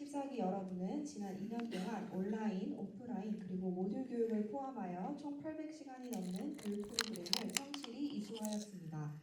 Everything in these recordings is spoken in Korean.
14기 여러분은 지난 2년 동안 온라인, 오프라인, 그리고 모듈 교육을 포함하여 총 800시간이 넘는 교육 프로그램을 성실히 이수하였습니다.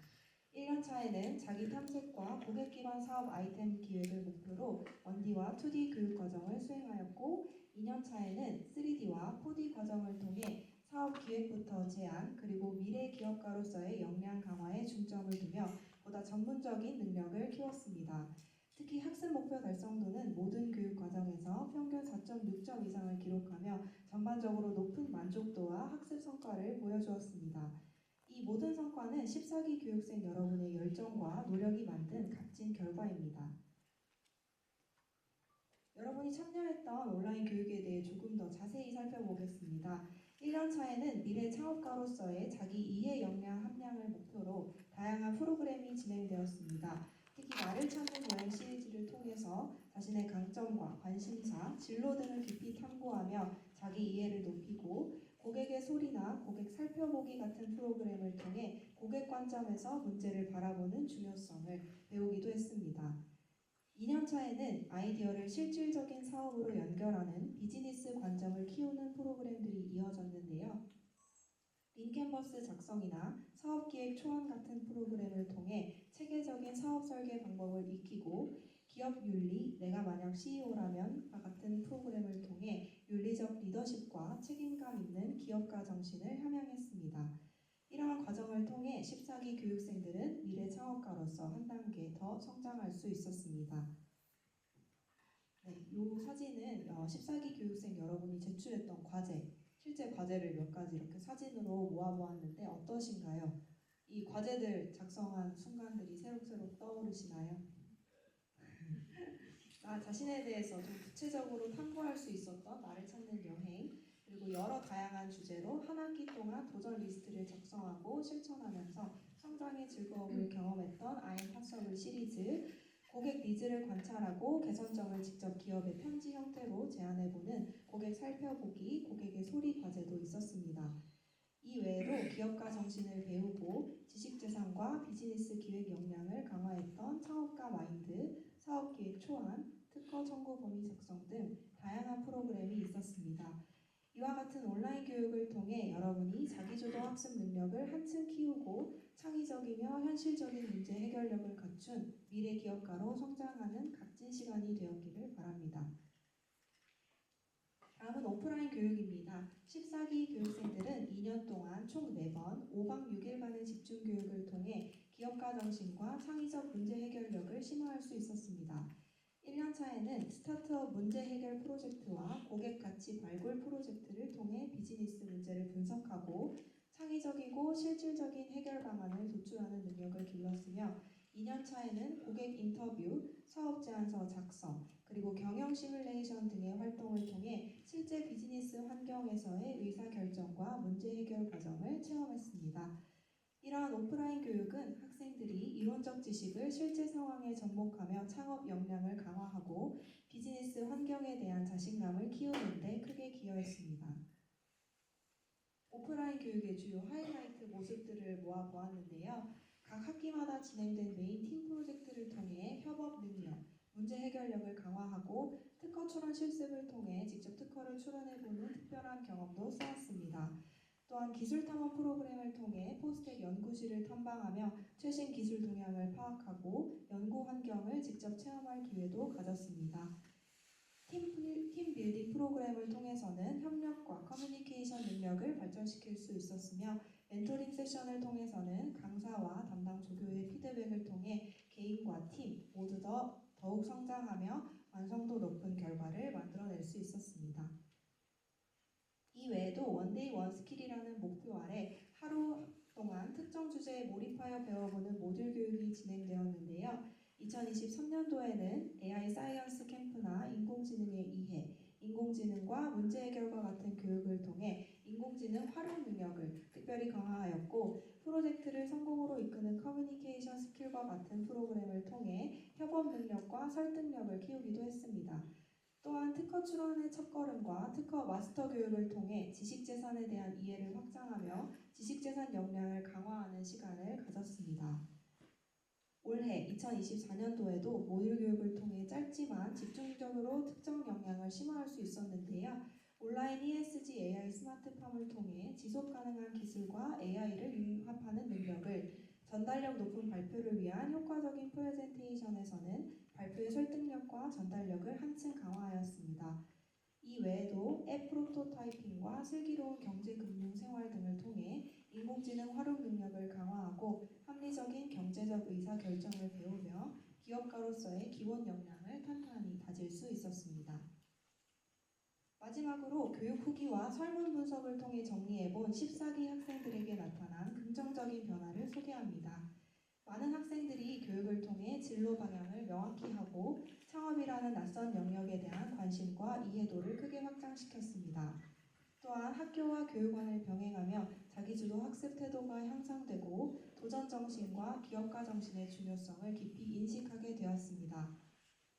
1년 차에는 자기 탐색과 고객 기반 사업 아이템 기획을 목표로 1D와 2D 교육 과정을 수행하였고, 2년 차에는 3D와 4D 과정을 통해 사업 기획부터 제안, 그리고 미래 기업가로서의 역량 강화에 중점을 두며 보다 전문적인 능력을 키웠습니다. 특히 학습 목표 달성도는 모든 교육 과정에서 평균 4.6점 이상을 기록하며 전반적으로 높은 만족도와 학습 성과를 보여주었습니다. 이 모든 성과는 14기 교육생 여러분의 열정과 노력이 만든 값진 결과입니다. 여러분이 참여했던 온라인 교육에 대해 조금 더 자세히 살펴보겠습니다. 1년 차에는 미래 창업가로서의 자기 이해 역량 함량을 목표로 다양한 프로그램이 진행되었습니다. 특히 나를 찾는 여행 시리즈를 통해서 자신의 강점과 관심사, 진로 등을 깊이 탐구하며 자기 이해를 높이고, 고객의 소리나 고객 살펴보기 같은 프로그램을 통해 고객 관점에서 문제를 바라보는 중요성을 배우기도 했습니다. 2년 차에는 아이디어를 실질적인 사업으로 연결하는 비즈니스 관점을 키우는 프로그램들이 이어졌는데요. 빈캔버스 작성이나 사업기획 초안 같은 프로그램을 통해 체계적인 사업 설계 방법을 익히고, 기업 윤리, 내가 만약 CEO라면 같은 프로그램을 통해 윤리적 리더십과 책임감 있는 기업가 정신을 함양했습니다. 이러한 과정을 통해 14기 교육생들은 미래 창업가로서 한 단계 더 성장할 수 있었습니다. 네, 이 사진은 14기 교육생 여러분이 제출했던 과제, 실제 과제를 몇 가지 이렇게 사진으로 모아보았는데 어떠신가요? 이 과제들 작성한 순간들이 새록새록 떠오르시나요? 나 자신에 대해서 좀 구체적으로 탐구할 수 있었던 나를 찾는 여행, 그리고 여러 다양한 주제로 한 학기 동안 도전 리스트를 작성하고 실천하면서 성장의 즐거움을 경험했던 아임 파서블 시리즈, 고객 니즈를 관찰하고 개선점을 직접 기업의 편지 형태로 제안해보는 고객 살펴보기, 고객의 소리 과제도 있었습니다. 이 외에도 기업가 정신을 배우고 지식재산과 비즈니스 기획 역량을 강화했던 창업가 마인드, 사업기획 초안, 특허 청구 범위 작성 등 다양한 프로그램이 있었습니다. 이와 같은 온라인 교육을 통해 여러분이 자기주도 학습 능력을 한층 키우고 창의적이며 현실적인 문제 해결력을 갖춘 미래 기업가로 성장하는 값진 시간이 되었기를 바랍니다. 다음은 오프라인 교육입니다. 14기 교육생들은 2년 동안 총 4번 5박 6일간의 집중 교육을 통해 기업가 정신과 창의적 문제 해결력을 심화할 수 있었습니다. 1년 차에는 스타트업 문제 해결 프로젝트와 고객 가치 발굴 프로젝트를 통해 비즈니스 문제를 분석하고 창의적이고 실질적인 해결 방안을 도출하는 능력을 길렀으며, 2년 차에는 고객 인터뷰, 사업 제안서 작성, 그리고 경영 시뮬레이션 등의 활동을 통해 실제 비즈니스 환경에서의 의사결정과 문제 해결 과정을 체험했습니다. 이러한 오프라인 교육은 학생들이 이론적 지식을 실제 상황에 접목하며 창업 역량을 강화하고 비즈니스 환경에 대한 자신감을 키우는 데 크게 기여했습니다. 오프라인 교육의 주요 하이라이트 모습들을 모아보았는데요. 각 학기마다 진행된 메인 팀 프로젝트를 통해 협업 능력, 문제 해결력을 강화하고 특허 출원 실습을 통해 직접 특허를 출원해보는 특별한 경험도 쌓았습니다. 또한 기술 탐험 프로그램을 통해 포스텍 연구실을 탐방하며 최신 기술 동향을 파악하고 연구 환경을 직접 체험할 기회도 가졌습니다. 팀 빌딩 프로그램을 통해서는 협력과 커뮤니케이션 능력을 발전시킬 수 있었으며, 멘토링 세션을 통해서는 강사와 담당 조교의 피드백을 통해 개인과 팀 모두 더욱 성장하며 완성도 높은 결과를 만들어낼 수 있었습니다. 이 외에도 원데이 원스킬이라는 목표 아래 하루 동안 특정 주제에 몰입하여 배워보는 모듈 교육이 진행되었는데요. 2023년도에는 AI 사이언스 캠프나 인공지능의 이해, 인공지능과 문제 해결과 같은 교육을 통해 인공지능 활용 능력을 특별히 강화하였고, 프로젝트를 성공으로 이끄는 커뮤니케이션 스킬과 같은 프로그램을 통해 협업 능력과 설득력을 키우기도 했습니다. 또한 특허 출원의 첫걸음과 특허 마스터 교육을 통해 지식재산에 대한 이해를 확장하며 지식재산 역량을 강화하는 시간을 가졌습니다. 올해 2024년도에도 모듈 교육을 통해 짧지만 집중적으로 특정 역량을 심화할 수 있었는데요. 온라인 ESG AI 스마트팜을 통해 지속 가능한 기술과 AI를 융합하는 능력을, 전달력 높은 발표를 위한 효과적인 프레젠테이션에서는 발표의 설득력과 전달력을 한층 강화하였습니다. 이 외에도 앱 프로토타이핑과 슬기로운 경제금융 생활 등을 통해 인공지능 활용 능력을 강화하고 합리적인 경제적 의사 결정을 배우며 기업가로서의 기본 역량을 탄탄히 다질 수 있었습니다. 마지막으로 교육 후기와 설문 분석을 통해 정리해본 14기 학생들에게 나타난 긍정적인 변화를 소개합니다. 많은 학생들이 교육을 통해 진로 방향을 명확히 하고 창업이라는 낯선 영역에 대한 관심과 이해도를 크게 확장시켰습니다. 또한 학교와 교육원을 병행하며 자기주도 학습 태도가 향상되고 도전 정신과 기업가 정신의 중요성을 깊이 인식하게 되었습니다.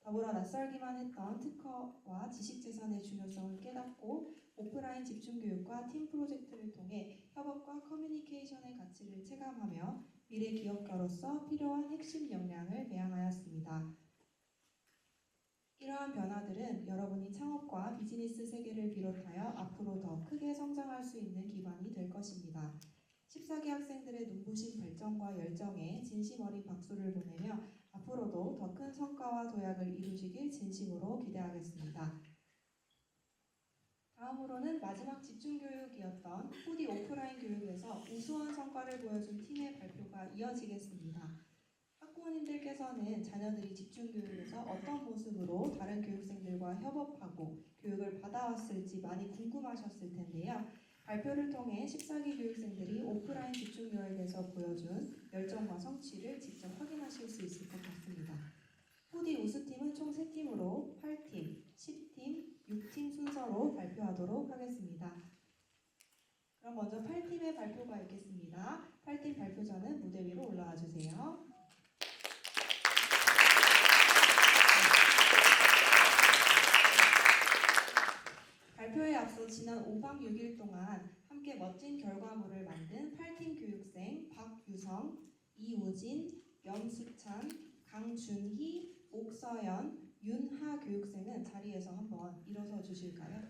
더불어 낯설기만 했던 특허와 지식재산의 중요성을 깨닫고 오프라인 집중교육과 팀 프로젝트를 통해 협업과 커뮤니케이션의 가치를 체감하며 미래 기업가로서 필요한 핵심 역량을 배양하였습니다. 이러한 변화들은 여러분이 창업과 비즈니스 세계를 비롯하여 앞으로 더 크게 성장할 수 있는 기반이 될 것입니다. 14기 학생들의 눈부신 발전과 열정에 진심 어린 박수를 보내며 앞으로도 더 큰 성과와 도약을 이루시길 진심으로 기대하겠습니다. 다음으로는 마지막 집중교육이었던 푸디 오프라인 교육에서 우수한 성과를 보여준 팀의 발표가 이어지겠습니다. 학부모님들께서는 자녀들이 집중교육에서 어떤 모습으로 다른 교육생들과 협업하고 교육을 받아왔을지 많이 궁금하셨을 텐데요. 발표를 통해 14기 교육생들이 오프라인 집중교육에서 보여준 열정과 성취를 직접 확인하실 수 있을 것 같습니다. 푸디 우수팀은 총 3팀으로 8팀, 10팀, 6팀 순서로 발표하도록 하겠습니다. 그럼 먼저 8팀의 발표가 있겠습니다. 8팀 발표자는 무대 위로 올라와 주세요. 발표에 앞서 지난 5박 6일 동안 함께 멋진 결과물을 만든 8팀 교육생 박유성, 이우진, 염수찬, 강준희, 옥서연, 윤하 교육생은 자리에서 한번 일어서 주실까요?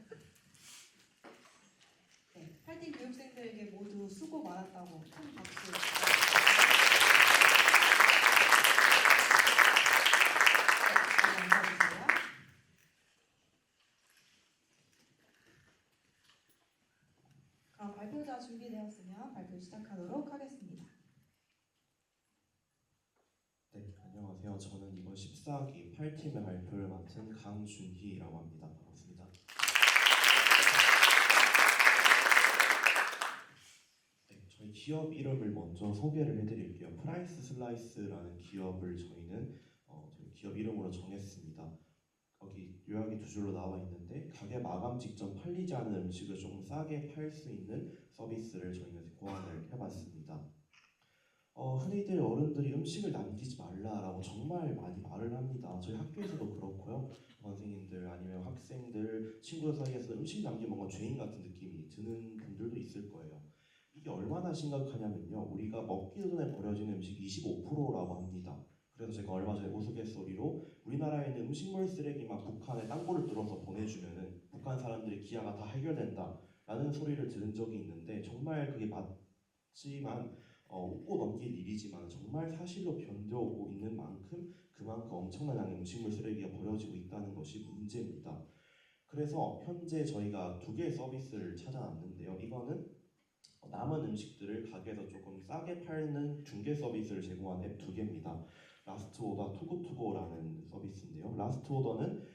네, 8팀 교육생들에게 모두 수고 많았다고 큰 박수. 그럼 발표자 준비되었으면 발표 시작하도록 하겠습니다. 네, 안녕하세요. 저는 이번 14기 8팀의 발표를 맡은 강준희라고 합니다. 반갑습니다. 네, 저희 기업 이름을 먼저 소개를 해드릴게요. 프라이스 슬라이스라는 기업을 저희 기업 이름으로 정했습니다. 여기 요약이 두 줄로 나와 있는데 가게 마감 직전 팔리지 않은 음식을 조금 싸게 팔 수 있는 서비스를 저희는 고안을 해봤습니다. 흔히들 어른들이 음식을 남기지 말라라고 정말 많이 말을 합니다. 저희 학교에서도 그렇고요. 선생님들 아니면 학생들, 친구들 사이에서 음식 남기면 뭔가 죄인 같은 느낌이 드는 분들도 있을 거예요. 이게 얼마나 심각하냐면요. 우리가 먹기 전에 버려지는 음식이 25%라고 합니다. 그래서 제가 얼마 전에 우스갯소리로 우리나라에 있는 음식물 쓰레기만 북한에 땅굴을 뚫어서 보내주면은 북한 사람들의 기아가 다 해결된다라는 소리를 들은 적이 있는데 정말 그게 맞지만 웃고 넘길 일이지만 정말 사실로 변겨오고 있는 만큼 그만큼 엄청난 양의 음식물 쓰레기가 버려지고 있다는 것이 문제입니다. 그래서 현재 저희가 2개의 서비스를 찾아놨는데요. 이거는 남은 음식들을 가게에서 조금 싸게 팔는 중개 서비스를 제공하는 앱 2개입니다. 라스트 오더 투고투고라는 서비스인데요. 라스트 오더는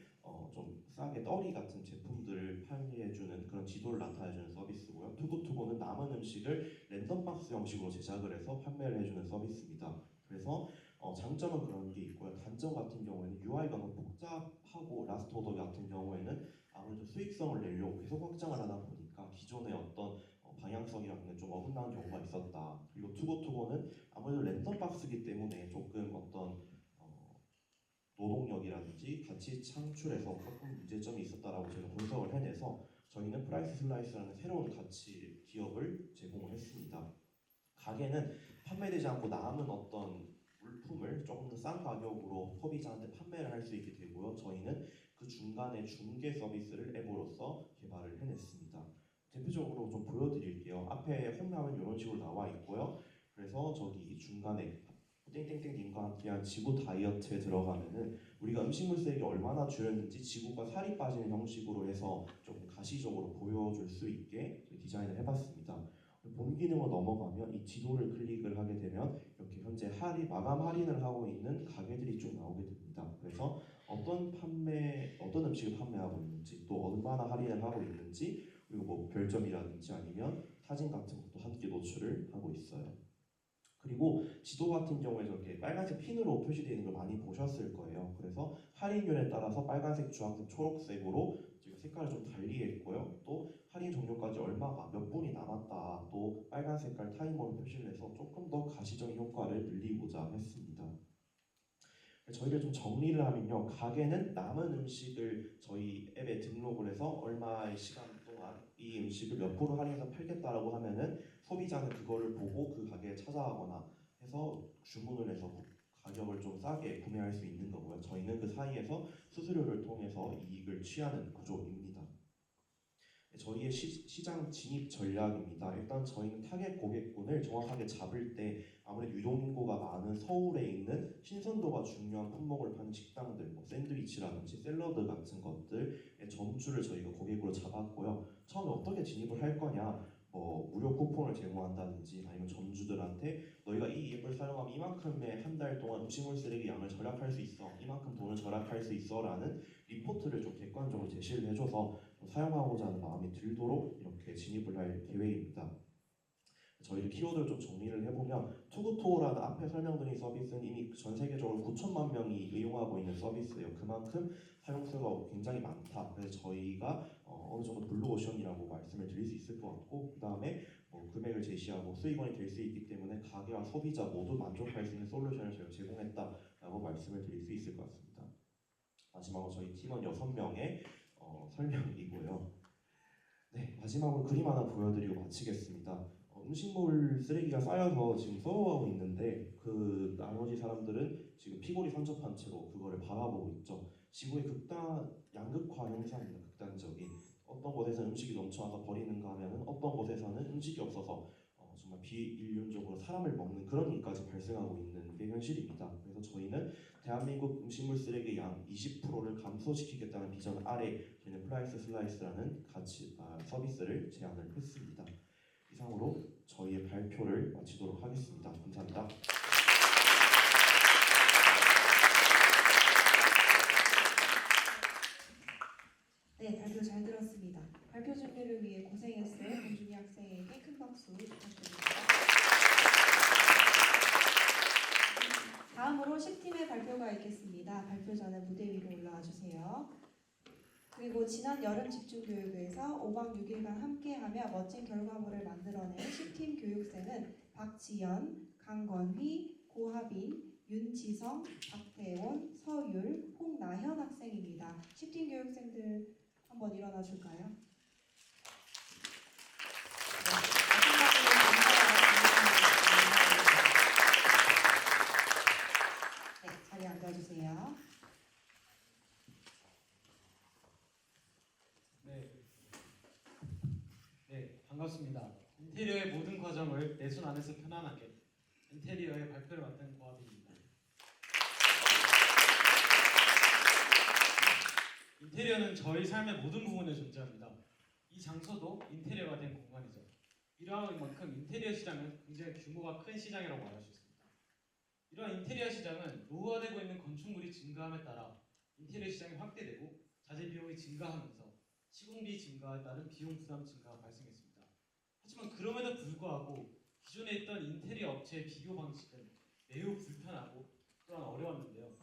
좀 싸게 떨이 같은 제품들을 판매해주는 그런 지도를 나타내주는 서비스고요. 투고투고는 남은 음식을 랜덤박스 형식으로 제작을 해서 판매를 해주는 서비스입니다. 그래서 장점은 그런 게 있고요. 단점 같은 경우에는 UI가 너무 복잡하고 라스트 오더 같은 경우에는 아무래도 수익성을 내려고 계속 확장을 하다 보니까 기존의 어떤 방향성이랑 좀 어긋나는 경우가 있었다. 그리고 투고투고는 아무래도 랜덤박스이기 때문에 조금 어떤 노동력이라든지 가치 창출에서 조금 문제점이 있었다라고 제가 분석을 해내서 저희는 프라이스 슬라이스라는 새로운 가치 기업을 제공을 했습니다. 가게는 판매되지 않고 남은 어떤 물품을 조금 더 싼 가격으로 소비자한테 판매를 할 수 있게 되고요. 저희는 그 중간에 중개 서비스를 앱으로서 개발을 해냈습니다. 대표적으로 좀 보여드릴게요. 앞에 홈라면 이런 식으로 나와 있고요. 그래서 저기 중간에 땡땡땡님과 함께한 지구 다이어트에 들어가면은 우리가 음식물 쓰레기 얼마나 줄였는지 지구가 살이 빠지는 형식으로 해서 좀 가시적으로 보여줄 수 있게 디자인을 해봤습니다. 본 기능으로 넘어가면 이 지도를 클릭을 하게 되면 이렇게 현재 마감 할인을 하고 있는 가게들이 쭉 나오게 됩니다. 그래서 어떤 음식을 판매하고 있는지 또 얼마나 할인을 하고 있는지 그리고 뭐 별점이라든지 아니면 사진 같은 것도 함께 노출을 하고 있어요. 그리고 지도 같은 경우에 저렇게 빨간색 핀으로 표시되어 있는 걸 많이 보셨을 거예요. 그래서 할인율에 따라서 빨간색, 주황색, 초록색으로 저희가 색깔을 좀 달리 했고요. 또 할인 종료까지 얼마가 몇 분이 남았다 또 빨간 색깔 타이머로 표시를 해서 조금 더 가시적인 효과를 늘리고자 했습니다. 저희를 좀 정리를 하면요, 가게는 남은 음식을 저희 앱에 등록을 해서 얼마의 시간 동안 이 음식을 몇 프로 할인해서 팔겠다라고 하면은 소비자는 그거를 보고 그 가게에 찾아가거나 해서 주문을 해서 가격을 좀 싸게 구매할 수 있는 거고요. 저희는 그 사이에서 수수료를 통해서 이익을 취하는 구조입니다. 저희의 시장 진입 전략입니다. 일단 저희는 타겟 고객군을 정확하게 잡을 때 아무래도 유동인구가 많은 서울에 있는 신선도가 중요한 품목을 파는 식당들, 뭐 샌드위치라든지 샐러드 같은 것들의 점주를 저희가 고객으로 잡았고요. 처음에 어떻게 진입을 할 거냐, 뭐 무료 쿠폰을 제공한다든지 아니면 점주들한테 너희가 이 앱을 사용하면 이만큼의 한 달 동안 음식물 쓰레기 양을 절약할 수 있어, 이만큼 돈을 절약할 수 있어라는 리포트를 좀 객관적으로 제시를 해줘서 사용하고자 하는 마음이 들도록 이렇게 진입을 할 계획입니다. 저희를 키워드를 좀 정리를 해보면 투구투어라는 앞에 설명드린 서비스는 이미 전 세계적으로 9천만 명이 이용하고 있는 서비스예요. 그만큼 사용수가 굉장히 많다. 그래서 저희가 어느 정도 블루오션이라고 말씀을 드릴 수 있을 것 같고, 그 다음에 뭐 금액을 제시하고 수익원이 될 수 있기 때문에 가게와 소비자 모두 만족할 수 있는 솔루션을 저희가 제공했다라고 말씀을 드릴 수 있을 것 같습니다. 마지막으로 저희 팀원 6명의 설명이고요. 네, 마지막으로 그림 하나 보여드리고 마치겠습니다. 음식물 쓰레기가 쌓여서 지금 서러워하고 있는데 그 나머지 사람들은 지금 피골이 산적한 채로 그거를 바라보고 있죠. 지구의 양극화 현상입니다. 극단적인. 어떤 곳에서는 음식이 넘쳐나서 버리는가 하면은 어떤 곳에서는 음식이 없어서 정말 비인륜적으로 사람을 먹는 그런 일까지 발생하고 있는 게 현실입니다. 그래서 저희는 대한민국 음식물 쓰레기 양 20%를 감소시키겠다는 비전 아래 저희는 프라이스 슬라이스라는 서비스를 제안을 했습니다. 이상으로 저희의 발표를 마치도록 하겠습니다. 감사합니다. 네, 발표 잘 들었습니다. 발표 준비를 위해 고생했을 권준희 학생에게 큰 박수 부탁드립니다. 다음으로 10팀의 발표가 있겠습니다. 발표 전에 무대 위로 올라와 주세요. 그리고 지난 여름 집중교육에서 5박 6일간 함께하며 멋진 결과물을 만들어낸 10팀 교육생은 박지연, 강건휘, 고하빈, 윤지성, 박태원, 서율, 홍나현 학생입니다. 10팀 교육생들 한번 일어나 줄까요? 네, 자리에 앉아주세요. 네, 반갑습니다. 인테리어의 모든 과정을 내 손 안에서 편안하게 인테리어의 발표를 맡은 고하빈입니다. 인테리어는 저희 삶의 모든 부분에 존재합니다. 이 장소도 인테리어가 된 공간이죠. 이러한 만큼 인테리어 시장은 굉장히 규모가 큰 시장이라고 말할 수 있습니다. 이러한 인테리어 시장은 노후화되고 있는 건축물이 증가함에 따라 인테리어 시장이 확대되고 자재 비용이 증가하면서 시공비 증가에 따른 비용 부담 증가가 발생했습니다. 하지만 그럼에도 불구하고 기존에 있던 인테리어 업체의 비교 방식은 매우 불편하고 또한 어려웠는데요.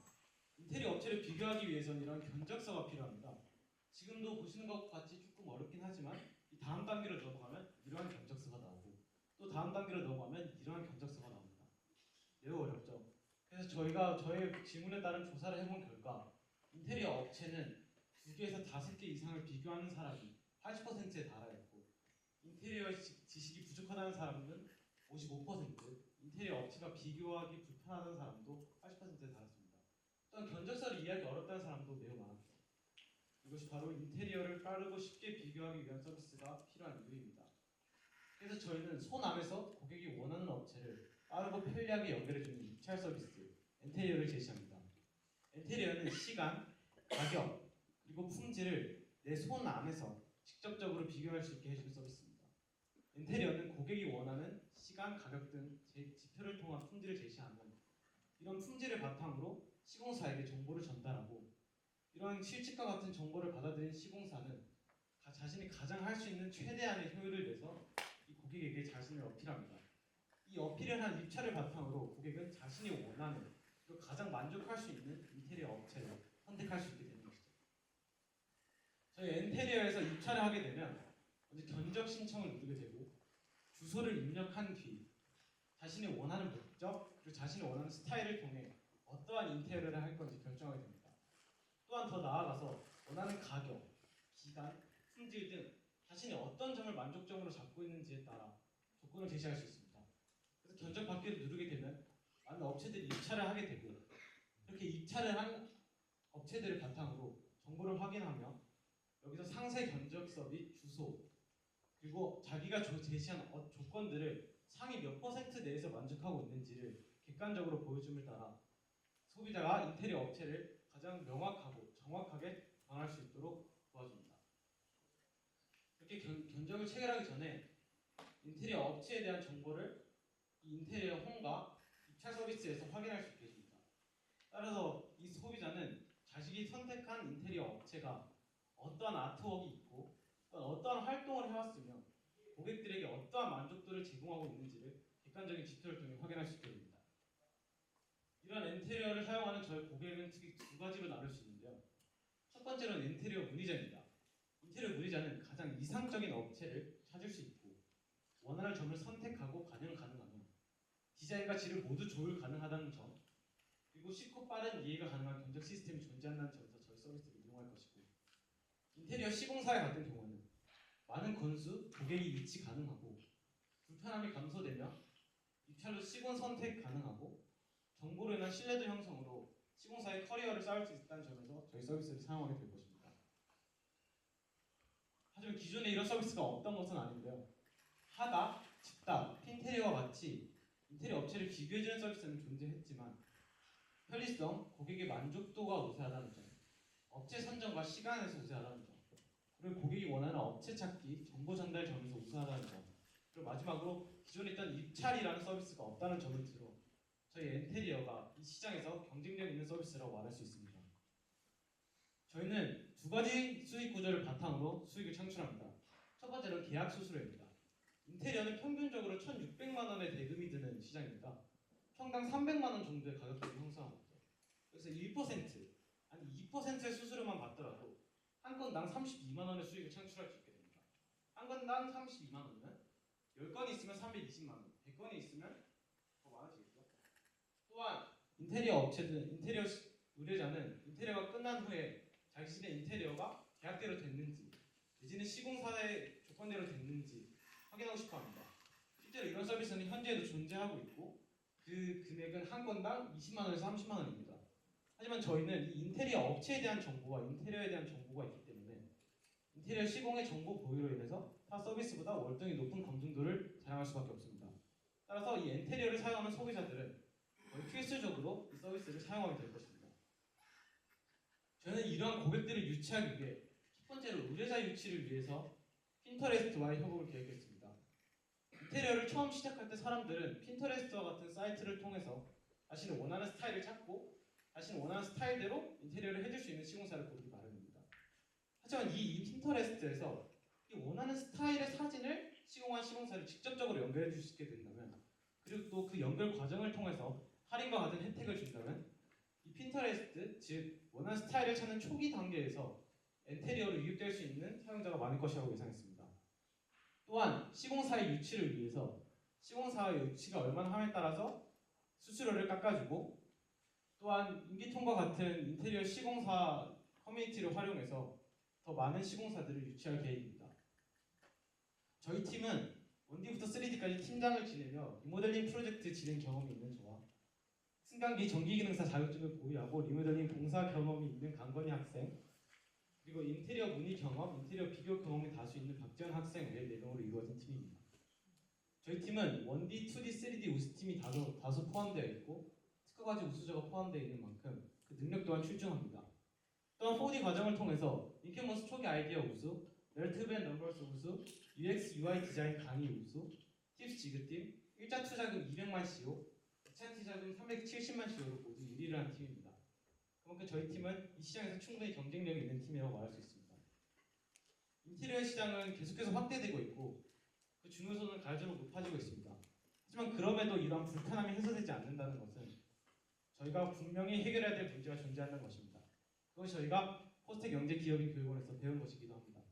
인테리어 업체를 비교하기 위해서는 이런 견적서가 필요합니다. 지금도 보시는 것과 같이 조금 어렵긴 하지만 이 다음 단계로 넘어가면 이러한 견적서가 나오고 또 다음 단계로 넘어가면 이러한 견적서가 나옵니다. 매우 어렵죠. 그래서 저희가 저의 질문에 따른 조사를 해본 결과 인테리어 업체는 2개에서 5개 이상을 비교하는 사람이 80%에 달하였고 인테리어 지식이 부족하다는 사람은 55%, 인테리어 업체가 비교하기 불편하다는 사람도 80%에 달했습니다. 또한 견적서를 이해하기 어렵다는 사람도 매우 많았죠. 이것이 바로 인테리어를 빠르고 쉽게 비교하기 위한 서비스가 필요한 이유입니다. 그래서 저희는 소남에서 고객이 원하는 업체를 빠르고 편리하게 연결해주는 입찰 서비스 엔테리어를 제시합니다. 엔테리어는 시간, 가격, 그리고 품질을 내 손 안에서 직접적으로 비교할 수 있게 해주는 서비스입니다. 엔테리어는 고객이 원하는 시간, 가격 등 지표를 통한 품질을 제시하면 이런 품질을 바탕으로 시공사에게 정보를 전달하고 이러한 실측과 같은 정보를 받아들인 시공사는 자신이 가장 할 수 있는 최대한의 효율을 내서 이 고객에게 자신을 어필합니다. 이 어필을 한 입찰을 바탕으로 고객은 자신이 원하는 그리고 가장 만족할 수 있는 인테리어 업체를 선택할 수 있게 되는 것이죠. 저희 엔테리어에서 입찰을 하게 되면 먼저 견적 신청을 누르게 되고 주소를 입력한 뒤 자신이 원하는 목적 그리고 자신이 원하는 스타일을 통해 어떠한 인테리어를 할 건지 결정하게 됩니다. 또한 더 나아가서 원하는 가격, 기간, 품질 등 자신이 어떤 점을 만족점으로 잡고 있는지에 따라 조건을 제시할 수 있습니다. 그래서 견적 받기를 누르게 되면 많은 업체들이 입찰을 하게 되고 이렇게 입찰을 한 업체들을 바탕으로 정보를 확인하며 여기서 상세 견적서 및 주소 그리고 자기가 제시한 조건들을 상위 몇 퍼센트 내에서 만족하고 있는지를 객관적으로 보여줌을 따라 소비자가 인테리어 업체를 가장 명확하고 정확하게 정할 수 있도록 도와줍니다. 이렇게 견적을 체결하기 전에 인테리어 업체에 대한 정보를 이 인테리어 홈과 입찰 서비스에서 확인할 수 있게 해줍니다. 따라서 이 소비자는 자신이 선택한 인테리어 업체가 어떠한 아트웍이 있고 어떠한 활동을 해왔으며 고객들에게 어떠한 만족도를 제공하고 있는지를 객관적인 지표를 통해 확인할 수 있게 됩니다. 이런 인테리어를 사용하는 저희 고객은 특히 두 가지로 나눌 수 있는데요. 첫 번째로는 인테리어 문의자입니다. 인테리어 문의자는 가장 이상적인 업체를 찾을 수 있고 원하는 점을 선택하고 반영 가능하며 디자인과 질을 모두 조율 가능하다는 점 그리고 쉽고 빠른 이해가 가능한 견적 시스템이 존재한다는 점에서 저희 서비스를 이용할 것이고 인테리어 시공사에 같은 경우는 많은 건수, 고객이 위치 가능하고 불편함이 감소되며 입찰로 시공 선택 가능하고 정보로 인한 신뢰도 형성으로 시공사의 커리어를 쌓을 수 있다는 점에서 저희 서비스를 사용하게 될 것입니다. 하지만 기존에 이런 서비스가 없던 것은 아닌데요. 하다, 집다, 핀테리어와 같이 인테리어 업체를 비교해주는 서비스는 존재했지만 편리성, 고객의 만족도가 우세하다는 점, 업체 선정과 시간에서 우세하다는 점, 그리고 고객이 원하는 업체 찾기, 정보 전달 점에서 우세하다는 점, 그리고 마지막으로 기존에 있던 입찰이라는 서비스가 없다는 점을 들어 저희 엔테리어가 이 시장에서 경쟁력 있는 서비스라고 말할 수 있습니다. 저희는 두 가지 수익 구조를 바탕으로 수익을 창출합니다. 첫 번째는 계약 수수료입니다. 인테리어는 평균적으로 1,600만 원의 대금이 드는 시장입니다. 평당 300만 원 정도의 가격대를 형성하고 있죠. 그래서 1%, 아니 2%의 수수료만 받더라도 한 건당 32만 원의 수익을 창출할 수 있게 됩니다. 한 건당 32만 원이면 10건이 있으면 320만 원, 100건이 있으면 더 많아지겠죠. 또한 인테리어 업체든 인테리어 의뢰자는 인테리어가 끝난 후에 자신의 인테리어가 계약대로 됐는지 내지는 시공사의 조건대로 됐는지 확인하고 싶어 합니다. 실제로 이런 서비스는 현재에도 존재하고 있고 그 금액은 한 건당 20만 원에서 30만 원입니다. 하지만 저희는 이 인테리어 업체에 대한 정보와 인테리어에 대한 정보가 있기 때문에 인테리어 시공의 정보 보유로 인해서 타 서비스보다 월등히 높은 검증도를 자랑할 수밖에 없습니다. 따라서 이 인테리어를 사용하는 소비자들은 거의 필수적으로 이 서비스를 사용하게 될 것입니다. 저는 이러한 고객들을 유치하기 위해 첫 번째로 의뢰자 유치를 위해서 핀터레스트와의 협업을 계획했습니다. 인테리어를 처음 시작할 때 사람들은 핀터레스트와 같은 사이트를 통해서 자신이 원하는 스타일을 찾고 자신이 원하는 스타일대로 인테리어를 해줄 수 있는 시공사를 고르기 마련입니다. 하지만 이 핀터레스트에서 이 원하는 스타일의 사진을 시공한 시공사를 직접적으로 연결해 줄 수 있게 된다면 그리고 또 그 연결 과정을 통해서 할인과 같은 혜택을 준다면 이 핀터레스트, 즉 원하는 스타일을 찾는 초기 단계에서 인테리어로 유입될 수 있는 사용자가 많을 것이라고 예상했습니다. 또한 시공사의 유치를 위해서 시공사의 유치가 얼마나 함에 따라서 수수료를 깎아주고 또한 인기통과 같은 인테리어 시공사 커뮤니티를 활용해서 더 많은 시공사들을 유치할 계획입니다. 저희 팀은 1D부터 3D까지 팀장을 지내며 리모델링 프로젝트 진행 경험이 있는 저와 승강기 전기기능사 자격증을 보유하고 리모델링 봉사 경험이 있는 강건희 학생, 그리고 인테리어 문의 경험, 인테리어 비교 경험이 다수 있는 박지원 학생 외 4명으로 이루어진 팀입니다. 저희 팀은 1D, 2D, 3D 우수팀이 다수 포함되어 있고 특허과제 우수자가 포함되어 있는 만큼 그 능력 또한 출중합니다. 또한 4D 과정을 통해서 인케머스 초기 아이디어 우수, 렐트브 앤 넘버스 우수, UX, UI 디자인 강의 우수, 팁스 지그팀, 1차 투자금 200만 CO, 2차 투자금 370만 CO로 모두 1위를 한 팀입니다. 그만큼 저희 팀은 이 시장에서 충분히 경쟁력이 있는 팀이라고 말할 수 있습니다. 인테리어 시장은 계속해서 확대되고 있고 그 중요성은 갈수록 높아지고 있습니다. 하지만 그럼에도 이러한 불편함이 해소되지 않는다는 것은 저희가 분명히 해결해야 될 문제가 존재한다는 것입니다. 그것이 저희가 포스텍 영재기업인 교육원에서 배운 것이기도 합니다.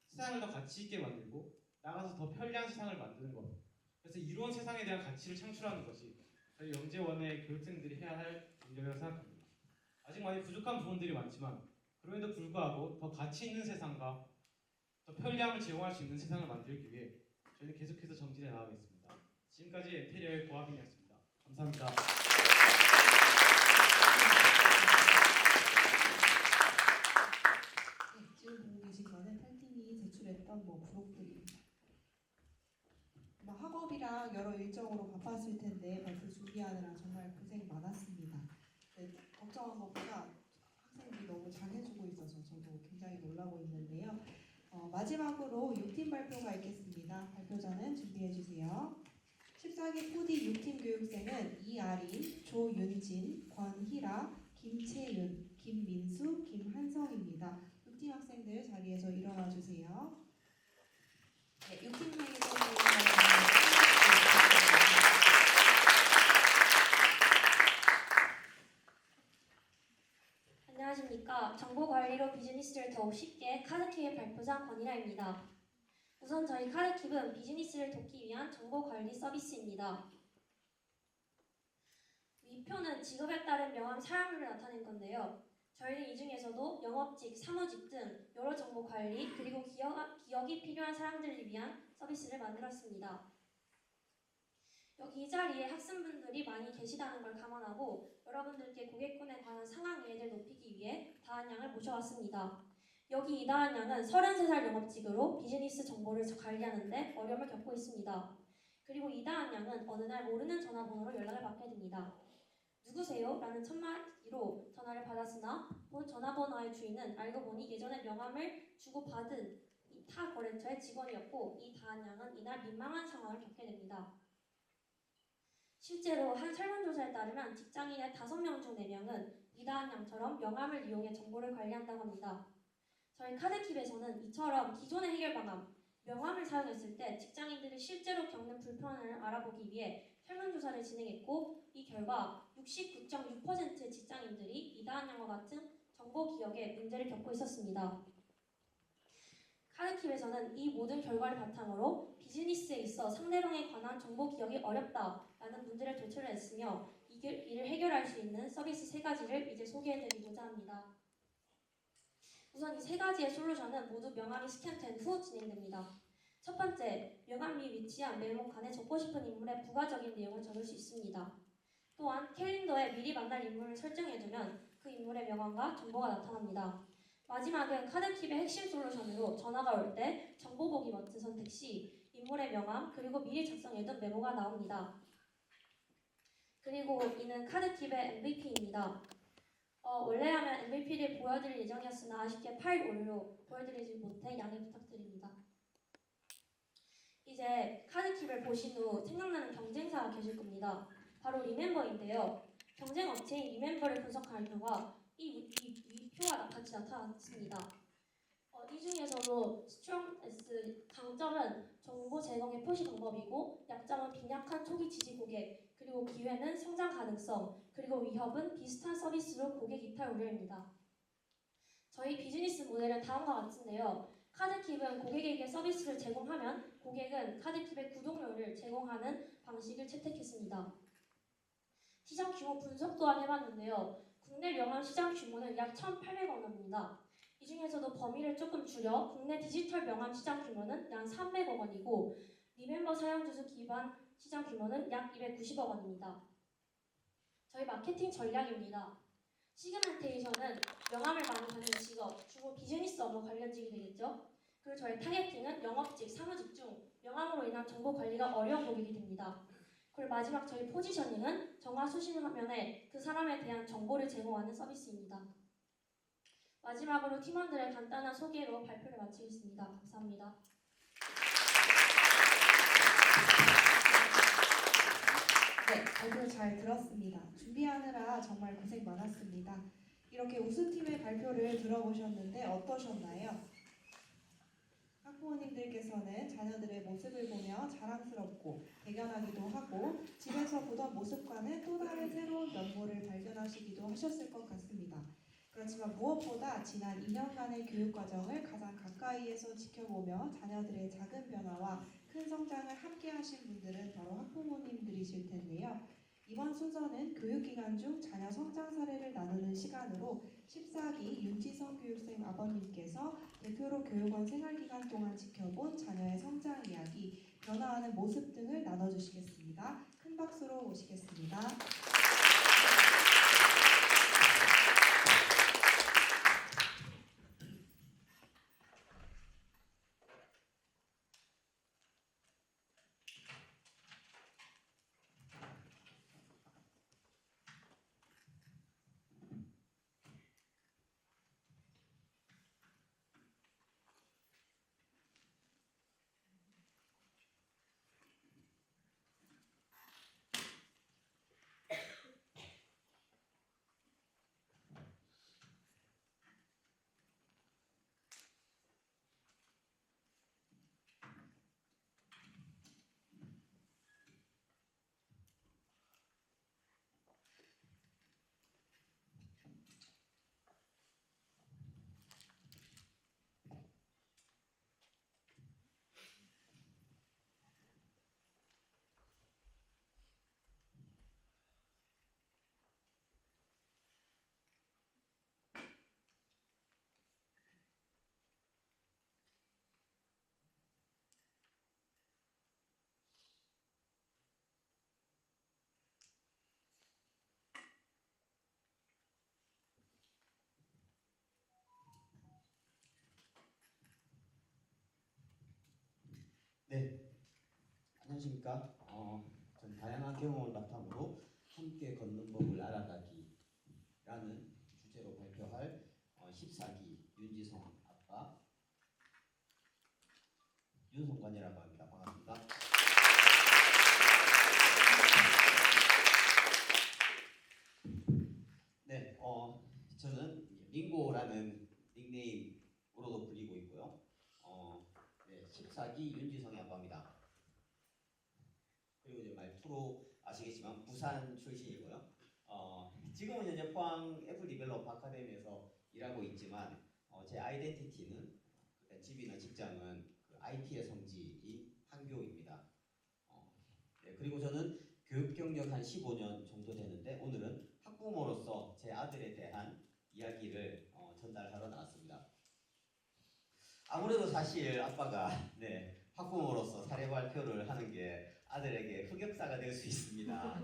세상을 더 가치 있게 만들고 나가서 더 편리한 세상을 만드는 것. 그래서 이로운 세상에 대한 가치를 창출하는 것이 저희 영재원의 교육생들이 해야 할 일이라고 생각합니다. 아직 많이 부족한 부분들이 많지만 그럼에도 불구하고 더 가치 있는 세상과 더 편리함을 제공할 수 있는 세상을 만들기 위해 저희는 계속해서 정진해 나가겠습니다. 지금까지 엔테리어의 고학인이었습니다. 감사합니다. 네, 지금 보고 계신 거는 탈팀이 제출했던 부록들입니다. 학업이랑 여러 일정으로 바빴을 텐데 발표 준비하느라 정말 고생 많았습니다. 네, 걱정한 것보다 학생들이 너무 잘해주고 있어서 저도 굉장히 놀라고 있는데요. 마지막으로 6팀 발표가 있겠습니다. 발표자는 준비해주세요. 14기 4D 6팀 교육생은 이아린, 조윤진, 권희라, 김채윤, 김민수, 김한성입니다. 6팀 학생들 자리에서 일어나 주세요. 네, 6팀 회의도 안녕하십니까. 정보관리로 비즈니스를 더욱 쉽게 카드킵의 발표자 권희라입니다. 우선 저희 카드킵은 비즈니스를 돕기 위한 정보관리 서비스입니다. 위 표는 직업에 따른 명함 사용률을 나타낸 건데요. 저희는 이 중에서도 영업직, 사무직 등 여러 정보 관리 그리고 기억이 필요한 사람들을 위한 서비스를 만들었습니다. 여기 이 자리에 학생분들이 많이 계시다는 걸 감안하고 여러분들께 고객군에 관한 상황 이해를 높이기 위해 다한 양을 모셔왔습니다. 여기 이다한 양은 33살 영업직으로 비즈니스 정보를 관리하는데 어려움을 겪고 있습니다. 그리고 이다한 양은 어느 날 모르는 전화번호로 연락을 받게 됩니다. 누구세요? 라는 첫마디로 전화를 받았으나 본 전화번호의 주인은 알고 보니 예전에 명함을 주고받은 타 거래처의 직원이었고 이다한 양은 이날 민망한 상황을 겪게 됩니다. 실제로 한 설문조사에 따르면 직장인의 5명 중 4명은 이다한 양처럼 명함을 이용해 정보를 관리한다고 합니다. 저희 카드킵에서는 이처럼 기존의 해결 방안, 명함을 사용했을 때 직장인들이 실제로 겪는 불편을 알아보기 위해 설문조사를 진행했고 이 결과 69.6%의 직장인들이 이다한 양과 같은 정보 기억에 문제를 겪고 있었습니다. 카드킵에서는 이 모든 결과를 바탕으로 비즈니스에 있어 상대방에 관한 정보 기억이 어렵다라는 문제를 도출했으며 이를 해결할 수 있는 서비스 3가지를 이제 소개해드리고자 합니다. 우선 이 3가지의 솔루션은 모두 명함이 스캔된 후 진행됩니다. 첫 번째, 명함 위에 위치한 메모칸에 적고 싶은 인물의 부가적인 내용을 적을 수 있습니다. 또한 캘린더에 미리 만날 인물을 설정해두면 그 인물의 명함과 정보가 나타납니다. 마지막은 카드킵의 핵심 솔루션으로 전화가 올 때 정보 보기 버튼 선택 시 인물의 명함 그리고 미리 작성해둔 메모가 나옵니다. 그리고 이는 카드킵의 MVP입니다. 원래라면 MVP를 보여드릴 예정이었으나 아쉽게 파일 오류로 보여드리지 못해 양해 부탁드립니다. 이제 카드킵을 보신 후 생각나는 경쟁사가 계실 겁니다. 바로 리멤버인데요. 경쟁 업체인 리멤버를 분석하는 결과 이 표와 같이 나타났습니다. 이 중에서도 스트롱 S 강점은 정보 제공의 표시 방법이고 약점은 빈약한 초기 지지 고객 그리고 기회는 성장 가능성 그리고 위협은 비슷한 서비스로 고객 이탈 우려입니다. 저희 비즈니스 모델은 다음과 같은데요. 카드킵은 고객에게 서비스를 제공하면 고객은 카드킵의 구독료를 제공하는 방식을 채택했습니다. 시장 규모 분석 또한 해봤는데요. 국내 명함 시장 규모는 약 1,800억 원입니다. 이 중에서도 범위를 조금 줄여 국내 디지털 명함 시장 규모는 약 300억 원이고 리멤버 사용주수 기반 시장 규모는 약 290억 원입니다. 저희 마케팅 전략입니다. 시그멘테이션은 명함을 많이 받는 직업, 주로 비즈니스 업무 관련직이 되겠죠. 그리고 저희 타겟팅은 영업직, 사무직 중 명함으로 인한 정보 관리가 어려운 고객이 됩니다. 그리고 마지막 저희 포지셔닝은 정화 수신 화면에 그 사람에 대한 정보를 제공하는 서비스입니다. 마지막으로 팀원들의 간단한 소개로 발표를 마치겠습니다. 감사합니다. 네, 발표 잘 들었습니다. 준비하느라 정말 고생 많았습니다. 이렇게 우수팀의 발표를 들어보셨는데 어떠셨나요? 학부모님들께서는 자녀들의 모습을 보며 자랑스럽고 대견하기도 하고 집에서 보던 모습과는 또 다른 새로운 면모를 발견하시기도 하셨을 것 같습니다. 그렇지만 무엇보다 지난 2년간의 교육 과정을 가장 가까이에서 지켜보며 자녀들의 작은 변화와 큰 성장을 함께 하신 분들은 바로 학부모님들이실 텐데요. 이번 순서는 교육기간 중 자녀 성장 사례를 나누는 시간으로 14기 윤지성 교육생 아버님께서 대표로 교육원 생활기간 동안 지켜본 자녀의 성장 이야기, 변화하는 모습 등을 나눠주시겠습니다. 큰 박수로 모시겠습니다. 네, 안녕하십니까. 전 다양한 경험을 바탕으로 함께 걷는 법을 알아가기라는 주제로 발표할 14기 윤지성 아빠 윤성관이라고 합니다. 반갑습니다. 네, 저는 링고라는 닉네임으로도 불리고 있고요. 네, 14기 윤지성의 아빠입니다. 그리고 이제 말투로 아시겠지만 부산 출신이고요. 지금은 현재 포항 애플 디벨롭 아카데미에서 일하고 있지만 제 아이덴티티는 그러니까 집이나 직장은 그 IT의 성지인 판교입니다. 네, 그리고 저는 교육 경력 한 15년 정도 되는데 오늘은 학부모로서 제 아들에 대한 이야기를 전달하러 나왔습니다. 아무래도 사실 아빠가 네, 학부모로서 사례 발표를 하는 게 아들에게 흑역사가 될 수 있습니다.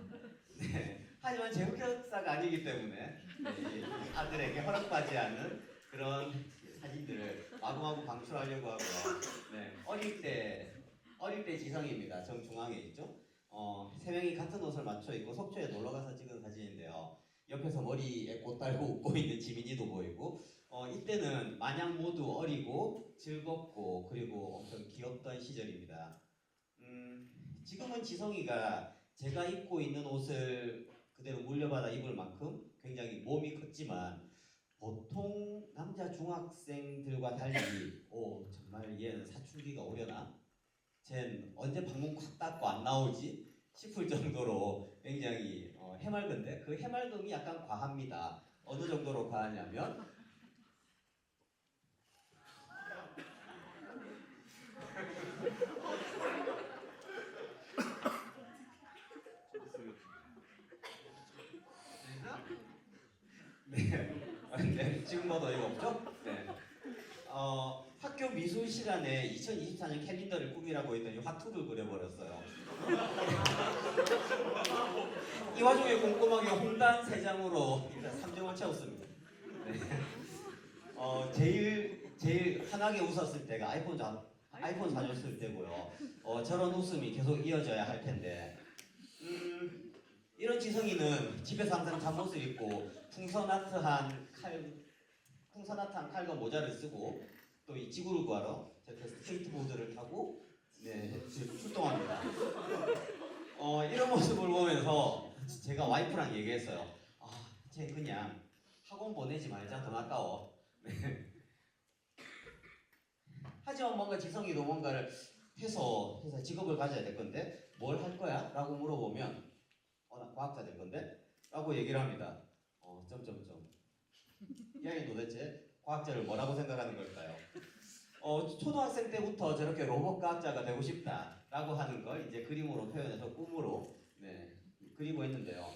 네, 하지만 제 흑역사가 아니기 때문에 네, 아들에게 허락받지 않은 그런 사진들을 마구마구 방출하려고 하고요. 네, 어릴 때 지성입니다. 정중앙에 있죠. 세 명이 같은 옷을 맞춰 입고 속초에 놀러 가서 찍은 사진인데요. 옆에서 머리에 꽃 달고 웃고 있는 지민이도 보이고 이때는 마냥 모두 어리고 즐겁고 그리고 엄청 귀엽던 시절입니다. 지금은 지성이가 제가 입고 있는 옷을 그대로 물려받아 입을 만큼 굉장히 몸이 컸지만 보통 남자 중학생들과 달리 정말 얘는 사춘기가 오려나? 쟨 언제 방문 콱 닫고 안 나오지? 싶을 정도로 굉장히 해맑은데 그 해맑음이 약간 과합니다. 어느 정도로 과하냐면 네, 네 지금 봐도 이거 없죠? 네. 학교 미술 시간에 2024년 캘린더를 꾸미라고 했더니 화투를 그려버렸어요. 이 와중에 꼼꼼하게 홍단 3장으로 일단 3점을 채웠습니다. 네. 제일 환하게 웃었을 때가 아이폰 사줬을 때고요. 저런 웃음이 계속 이어져야 할 텐데. 이런 지성이는 집에서 항상 잠옷을 입고 풍선아트한 칼과 모자를 쓰고 또 이 지구를 구하러 저렇게 스케이트보드를 타고 출동합니다. 이런 모습을 보면서 제가 와이프랑 얘기했어요. 쟤 그냥 학원 보내지 말자, 더 아까워. 하지만 뭔가 지성이도 뭔가를 해서 직업을 가져야 될 건데 뭘 할 거야? 라고 물어보면 나 과학자 될 건데? 라고 얘기를 합니다. 야이 도대체 과학자를 뭐라고 생각하는 걸까요? 초등학생 때부터 저렇게 로봇 과학자가 되고 싶다라고 하는 걸 이제 그림으로 표현해서 꿈으로 그리고 했는데요.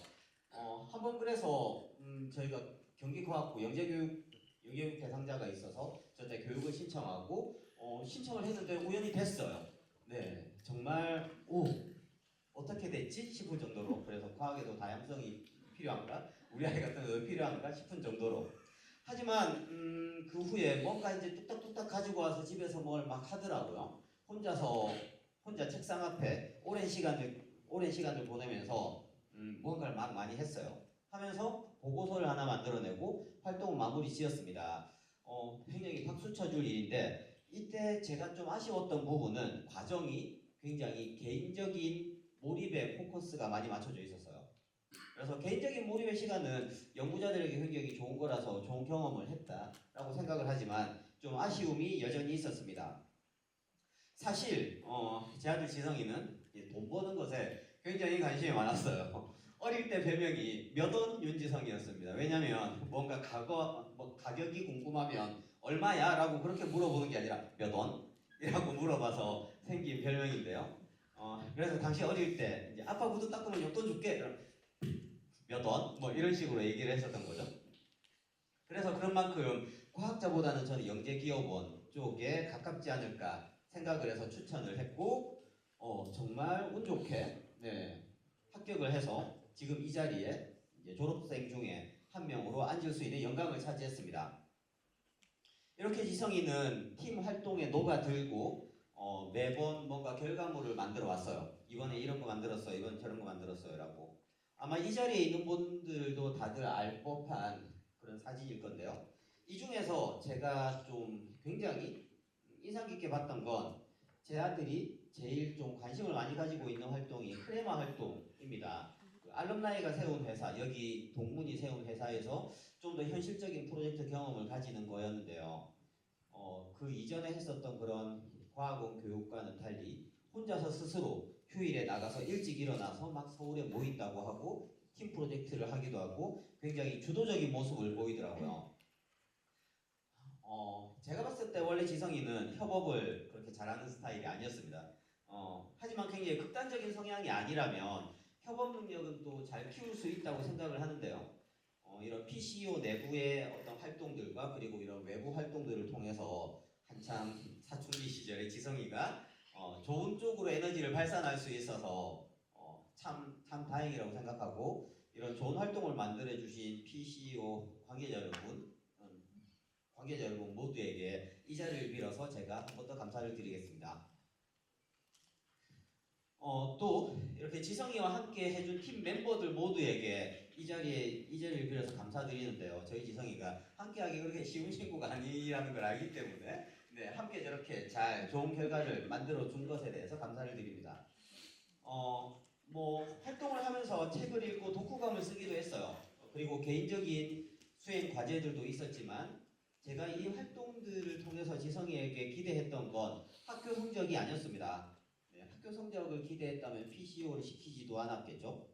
한번 그래서 저희가 경기과학부 영재교육 대상자가 있어서 저때 교육을 신청하고 신청을 했는데 우연히 됐어요. 네, 정말 어떻게 됐지 싶을 정도로 그래서 과학에도 다양성이 필요한가? 우리 아이 같은 경우도 필요한가 싶은 정도로 하지만 그 후에 뭔가 이제 뚝딱뚝딱 가지고 와서 집에서 뭘 막 하더라고요. 혼자 책상 앞에 오랜 시간을 보내면서 뭔가를 막 많이 했어요. 하면서 보고서를 하나 만들어내고 활동을 마무리 지었습니다. 굉장히 박수 쳐줄 일인데 이때 제가 좀 아쉬웠던 부분은 과정이 굉장히 개인적인 몰입에 포커스가 많이 맞춰져 있었어요. 그래서 개인적인 몰입의 시간은 연구자들에게 굉장히 좋은 거라서 좋은 경험을 했다라고 생각을 하지만 좀 아쉬움이 여전히 있었습니다. 사실 제 아들 지성이는 돈 버는 것에 굉장히 관심이 많았어요. 어릴 때 별명이 몇 원 윤지성이었습니다. 왜냐면 뭔가 가격이 궁금하면 얼마야? 라고 그렇게 물어보는 게 아니라 몇 원? 이라고 물어봐서 생긴 별명인데요. 그래서 당시 어릴 때 이제 아빠 구두 닦으면 용돈 줄게. 몇 원? 뭐 이런 식으로 얘기를 했었던 거죠. 그래서 그런 만큼 과학자보다는 저는 영재기업원 쪽에 가깝지 않을까 생각을 해서 추천을 했고 정말 운 좋게 합격을 해서 지금 이 자리에 이제 졸업생 중에 한 명으로 앉을 수 있는 영광을 차지했습니다. 이렇게 지성이는 팀 활동에 녹아들고 매번 뭔가 결과물을 만들어 왔어요. 이번에 이런 거 만들었어요. 이번 저런 거 만들었어요. 라고. 아마 이 자리에 있는 분들도 다들 알 법한 그런 사진일 건데요. 이 중에서 제가 좀 굉장히 인상 깊게 봤던 건 제 아들이 제일 좀 관심을 많이 가지고 있는 활동이 크레마 활동입니다. 그 알럼나이가 세운 회사, 여기 동문이 세운 회사에서 좀 더 현실적인 프로젝트 경험을 가지는 거였는데요. 그 이전에 했었던 그런 과학원 교육과는 달리 혼자서 스스로 휴일에 나가서 일찍 일어나서 막 서울에 모인다고 하고 팀 프로젝트를 하기도 하고 굉장히 주도적인 모습을 보이더라고요. 제가 봤을 때 원래 지성이는 협업을 그렇게 잘하는 스타일이 아니었습니다. 하지만 굉장히 극단적인 성향이 아니라면 협업 능력은 또 잘 키울 수 있다고 생각을 하는데요. 이런 PCO 내부의 어떤 활동들과 그리고 이런 외부 활동들을 통해서 한참 사춘기 시절에 지성이가 좋은 쪽으로 에너지를 발산할 수 있어서 참 다행이라고 생각하고 이런 좋은 활동을 만들어 주신 PCO 관계자 여러분 모두에게 이 자리를 빌어서 제가 한 번 더 감사를 드리겠습니다. 또 이렇게 지성이와 함께 해준 팀 멤버들 모두에게 이 자리를 빌어서 감사드리는데요. 저희 지성이가 함께하기 그렇게 쉬운 친구가 아니라는 걸 알기 때문에 함께 저렇게 잘 좋은 결과를 만들어 준 것에 대해서 감사를 드립니다. 뭐 활동을 하면서 책을 읽고 독후감을 쓰기도 했어요. 그리고 개인적인 수행 과제들도 있었지만 제가 이 활동들을 통해서 지성이에게 기대했던 건 학교 성적이 아니었습니다. 학교 성적을 기대했다면 PCO를 시키지도 않았겠죠.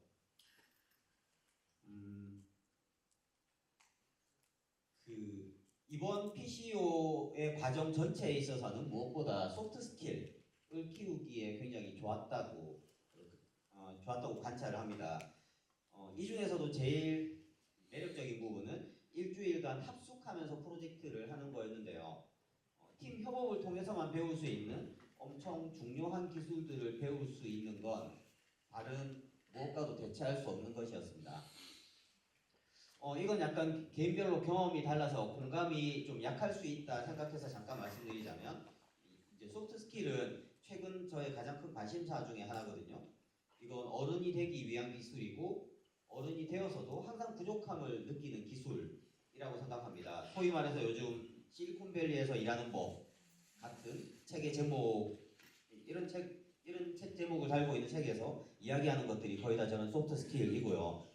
이번 PCO의 과정 전체에 있어서는 무엇보다 소프트 스킬을 키우기에 굉장히 좋았다고 관찰을 합니다. 이 중에서도 제일 매력적인 부분은 일주일간 합숙하면서 프로젝트를 하는 거였는데요. 팀 팀 협업을 통해서만 배울 수 있는 엄청 중요한 기술들을 배울 수 있는 건 다른 무엇과도 대체할 수 없는 것이었습니다. 이건 약간 개인별로 경험이 달라서 공감이 좀 약할 수 있다 생각해서 잠깐 말씀드리자면, 이제 소프트 스킬은 최근 저의 가장 큰 관심사 중에 하나거든요. 이건 어른이 되기 위한 기술이고 어른이 되어서도 항상 부족함을 느끼는 기술이라고 생각합니다. 소위 말해서 요즘 실리콘밸리에서 일하는 법 같은 책의 제목, 이런 책 제목을 달고 있는 책에서 이야기하는 것들이 거의 다 저는 소프트 스킬이고요.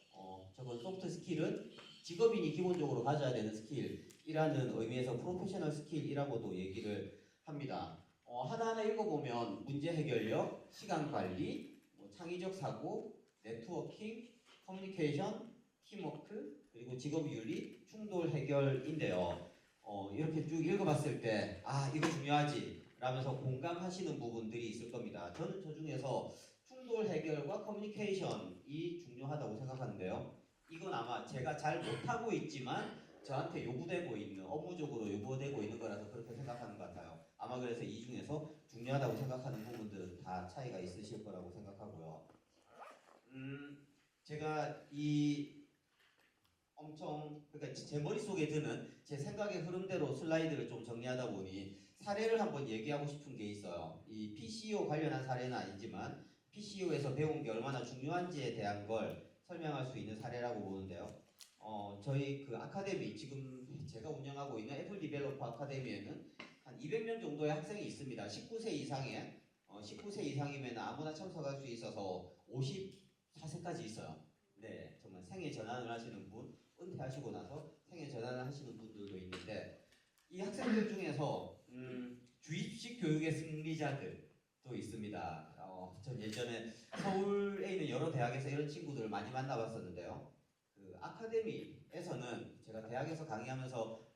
저건 소프트 스킬은 직업인이 기본적으로 가져야 되는 스킬이라는 의미에서 프로페셔널 스킬이라고도 얘기를 합니다. 하나하나 읽어보면 문제 해결력, 시간 관리, 창의적 사고, 네트워킹, 커뮤니케이션, 팀워크, 그리고 직업 윤리, 충돌 해결인데요. 이렇게 쭉 읽어봤을 때 이거 중요하지 라면서 공감하시는 부분들이 있을 겁니다. 저는 저 중에서 충돌 해결과 커뮤니케이션이 중요하다고 생각하는데요. 이건 아마 제가 잘 못하고 있지만 저한테 요구되고 있는, 업무적으로 요구되고 있는 거라서 그렇게 생각하는 것 같아요. 아마 그래서 이 중에서 중요하다고 생각하는 부분들은 다 차이가 있으실 거라고 생각하고요. 제가 그러니까 제 머릿속에 드는 제 생각의 흐름대로 슬라이드를 좀 정리하다 보니 사례를 한번 얘기하고 싶은 게 있어요. 이 PCO 관련한 사례는 아니지만 PCO에서 배운 게 얼마나 중요한지에 대한 걸 설명할 수 있는 사례라고 보는데요. 저희 그 아카데미, 지금 제가 운영하고 있는 애플 디벨로퍼 아카데미에는 한 200명 정도의 학생이 있습니다. 19세 이상이면 아무나 참석할 수 있어서 54세까지 있어요. 네, 정말 생애 전환을 하시는 분, 은퇴하시고 나서 생애 전환을 하시는 분들도 있는데, 이 학생들 중에서 주입식 교육의 승리자들도 있습니다. 전 예전에 서울에 있는 여러 대학에서 이런 친구들을 많이 만나봤었는데요. 그 아카데미에서는 제가 대학에서 강의하면서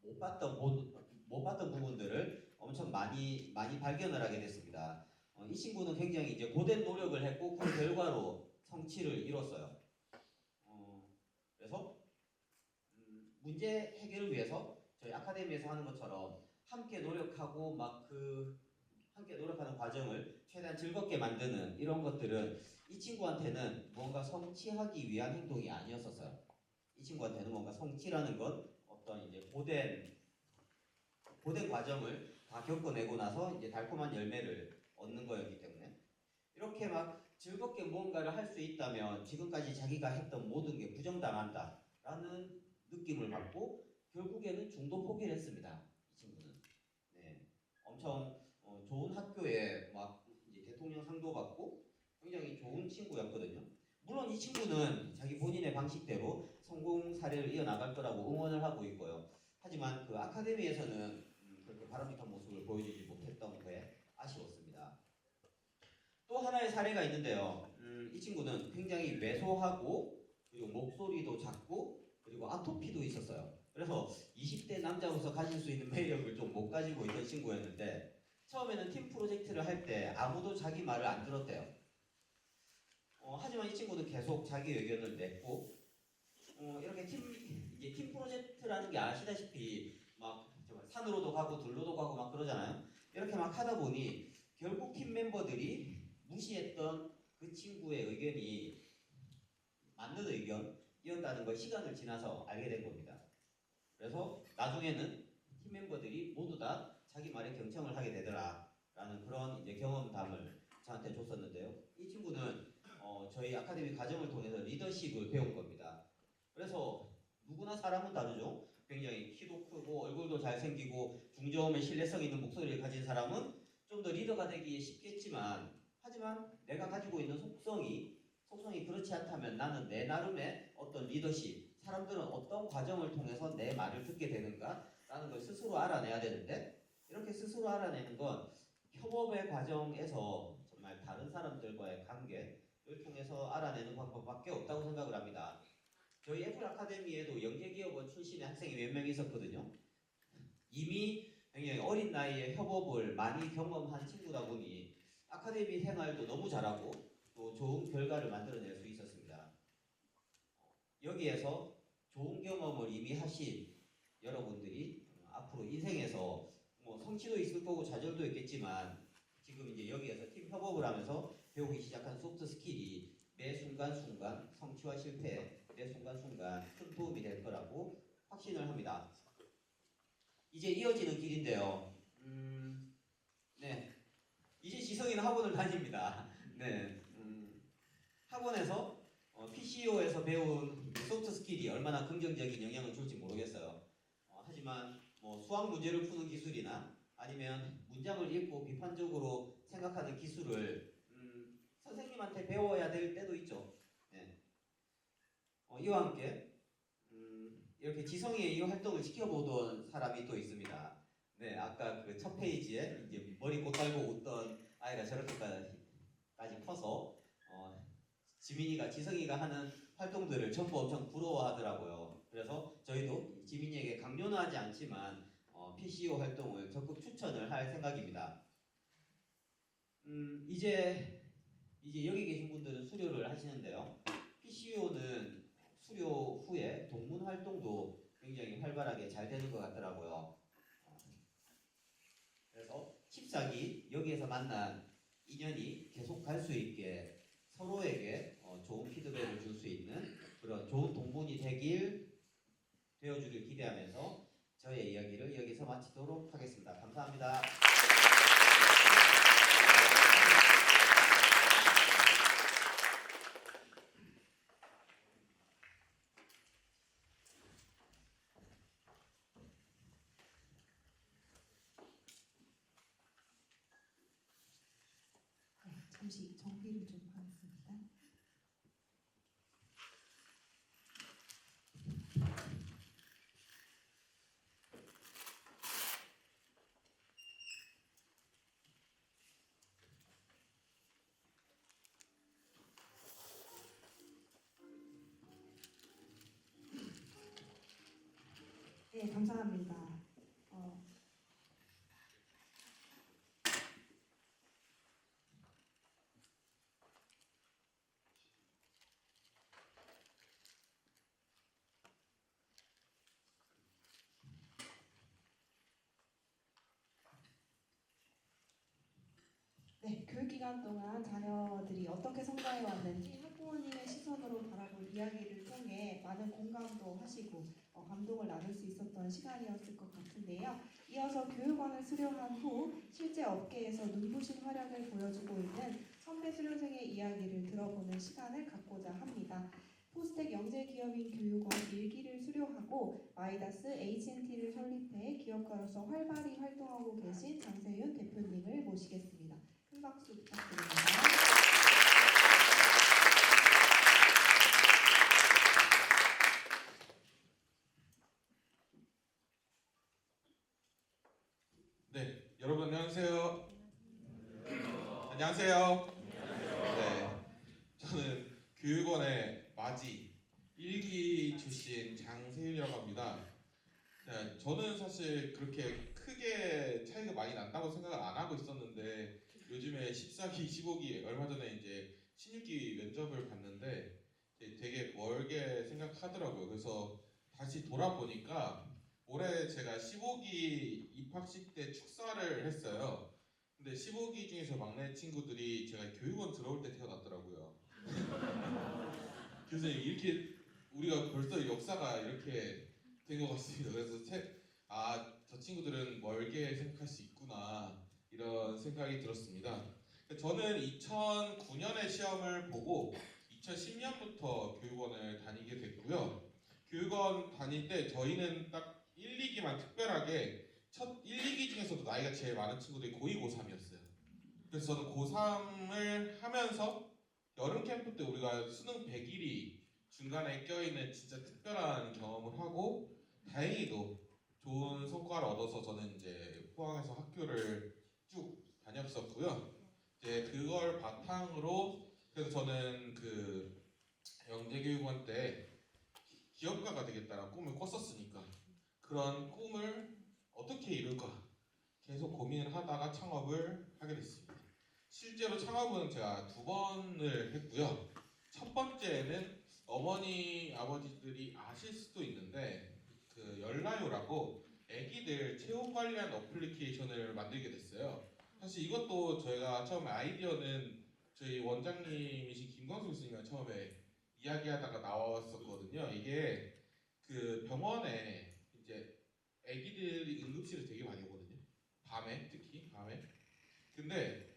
못 봤던 부분들을 엄청 많이 발견을 하게 됐습니다. 이 친구는 굉장히 이제 고된 노력을 했고 그 결과로 성취를 이뤘어요. 그래서 문제 해결을 위해서 저희 아카데미에서 하는 것처럼 함께 노력하고 함께 노력하는 과정을 최대한 즐겁게 만드는 이런 것들은 이 친구한테는 뭔가 성취하기 위한 행동이 아니었었어요. 이 친구한테는 뭔가 성취라는 건 어떤 이제 고된 과정을 다 겪어내고 나서 이제 달콤한 열매를 얻는 거였기 때문에, 이렇게 막 즐겁게 무언가를 할 수 있다면 지금까지 자기가 했던 모든 게 부정당한다라는 느낌을 받고 결국에는 중도 포기를 했습니다. 이 친구는. 네, 엄청 좋은 학교에 막 이제 대통령 상도 받고 굉장히 좋은 친구였거든요. 물론 이 친구는 자기 본인의 방식대로 성공 사례를 이어나갈 거라고 응원을 하고 있고요. 하지만 그 아카데미에서는 그렇게 바람직한 모습을 보여주지 못했던 게 아쉬웠습니다. 또 하나의 사례가 있는데요. 이 친구는 굉장히 왜소하고 그리고 목소리도 작고 그리고 아토피도 있었어요. 그래서 20대 남자로서 가질 수 있는 매력을 좀 못 가지고 있던 친구였는데, 처음에는 팀 프로젝트를 할 때 아무도 자기 말을 안 들었대요. 하지만 이 친구는 계속 자기 의견을 냈고, 이렇게 팀 프로젝트라는 게 아시다시피 막 산으로도 가고 들로도 가고 막 그러잖아요. 이렇게 막 하다 보니 결국 팀 멤버들이 무시했던 그 친구의 의견이 맞는 의견이었다는 걸 시간을 지나서 알게 된 겁니다. 그래서 나중에는 팀 멤버들이 모두 다 자기 말에 경청을 하게 되더라라는 그런 이제 경험담을 저한테 줬었는데요. 이 친구는 저희 아카데미 과정을 통해서 리더십을 배운 겁니다. 그래서 누구나 사람은 다르죠. 굉장히 키도 크고 얼굴도 잘생기고 중저음의 신뢰성 있는 목소리를 가진 사람은 좀 더 리더가 되기 쉽겠지만, 하지만 내가 가지고 있는 속성이 그렇지 않다면 나는 내 나름의 어떤 리더십, 사람들은 어떤 과정을 통해서 내 말을 듣게 되는가라는 걸 스스로 알아내야 되는데, 이렇게 스스로 알아내는 건 협업의 과정에서 정말 다른 사람들과의 관계를 통해서 알아내는 방법밖에 없다고 생각을 합니다. 저희 애플 아카데미에도 연계기업원 출신의 학생이 몇 명 있었거든요. 이미 굉장히 어린 나이에 협업을 많이 경험한 친구다 보니 아카데미 생활도 너무 잘하고 또 좋은 결과를 만들어낼 수 있었습니다. 여기에서 좋은 경험을 이미 하신 여러분들이 앞으로 인생에서 뭐 성취도 있을 거고 좌절도 있겠지만 지금 이제 여기에서 팀 협업을 하면서 배우기 시작한 소프트 스킬이 매 순간순간 성취와 실패, 매 순간순간 큰 도움이 될 거라고 확신을 합니다. 이제 이어지는 길인데요. 네, 이제 지성이는 학원을 다닙니다. 네, 학원에서 PCO에서 배운 소프트 스킬이 얼마나 긍정적인 영향을 줄지 모르겠어요. 하지만 뭐 수학 문제를 푸는 기술이나 아니면 문장을 읽고 비판적으로 생각하는 기술을 선생님한테 배워야 될 때도 있죠. 네. 이와 함께 이렇게 지성이의 이 활동을 지켜보던 사람이 또 있습니다. 네, 아까 그 첫 페이지에 이제 머리 곧달고 웃던 아이가 저렇게까지 커서 지성이가 하는 활동들을 전부 엄청 부러워하더라고요. 그래서 저희도 지민이에게 강요는 하지 않지만 PCO 활동을 적극 추천을 할 생각입니다. 이제 여기 계신 분들은 수료를 하시는데요. PCO는 수료 후에 동문 활동도 굉장히 활발하게 잘 되는 것 같더라고요. 그래서 14기 여기에서 만난 인연이 계속 갈 수 있게 서로에게 좋은 피드백을 줄 수 있는 그런 좋은 동문이 되어주길 기대하면서 저의 이야기를 여기서 마치도록 하겠습니다. 감사합니다. 네, 잠시 정비를 좀 하겠습니다. 네, 감사합니다. 네, 교육기간 동안 자녀들이 어떻게 성장해 왔는지 학부모님의 시선으로 바라볼 이야기를 통해 많은 공감도 하시고 감동을 나눌 수 있었던 시간이었을 것 같은데요. 이어서 교육원을 수료한 후 실제 업계에서 눈부신 활약을 보여주고 있는 선배 수료생의 이야기를 들어보는 시간을 갖고자 합니다. 포스텍 영재기업인 교육원 1기를 수료하고 마이다스 HNT를 설립해 기업가로서 활발히 활동하고 계신 장세윤 대표님을 모시겠습니다. 큰 박수 부탁드립니다. 네, 여러분 안녕하세요. 안녕하세요. 네, 저는 교육원의 마지 1기 출신 장세윤이라고 합니다. 네, 저는 사실 그렇게 크게 차이가 많이 난다고 생각을 안 하고 있었는데 요즘에 14기, 15기 얼마 전에 이제 16기 면접을 봤는데 되게 멀게 생각하더라고요. 그래서 다시 돌아보니까 올해 제가 15기 입학식 때 축사를 했어요. 근데 15기 중에서 막내 친구들이 제가 교육원 들어올 때 태어났더라고요. 그래서 이렇게 우리가 벌써 역사가 이렇게 된 것 같습니다. 그래서 저 친구들은 멀게 생각할 수 있구나 이런 생각이 들었습니다. 저는 2009년에 시험을 보고 2010년부터 교육원을 다니게 됐고요. 교육원 다닐 때 저희는 딱 1, 2기만 특별하게 첫 1, 2기 중에서도 나이가 제일 많은 친구들이 고2, 고3이었어요. 그래서 저는 고3을 하면서 여름 캠프 때 우리가 수능 100일이 중간에 껴있는 진짜 특별한 경험을 하고 다행히도 좋은 성과를 얻어서 저는 이제 포항에서 학교를 쭉 다녔었고요. 이제 그걸 바탕으로 그래서 저는 그 영재교육원 때 기업가가 되겠다라는 꿈을 꿨었으니까 그런 꿈을 어떻게 이룰까 계속 고민을 하다가 창업을 하게 됐습니다. 실제로 창업은 제가 2번을 했고요. 첫 번째는 어머니 아버지들이 아실 수도 있는데 그 열라요라고 애기들 체온 관리하는 어플리케이션을 만들게 됐어요. 사실 이것도 저희가 처음에 아이디어는 저희 원장님이신 김광수 교수님이랑 처음에 이야기하다가 나왔었거든요. 이게 그 병원에 이제 애기들이 응급실에 되게 많이 오거든요. 밤에 특히 밤에. 근데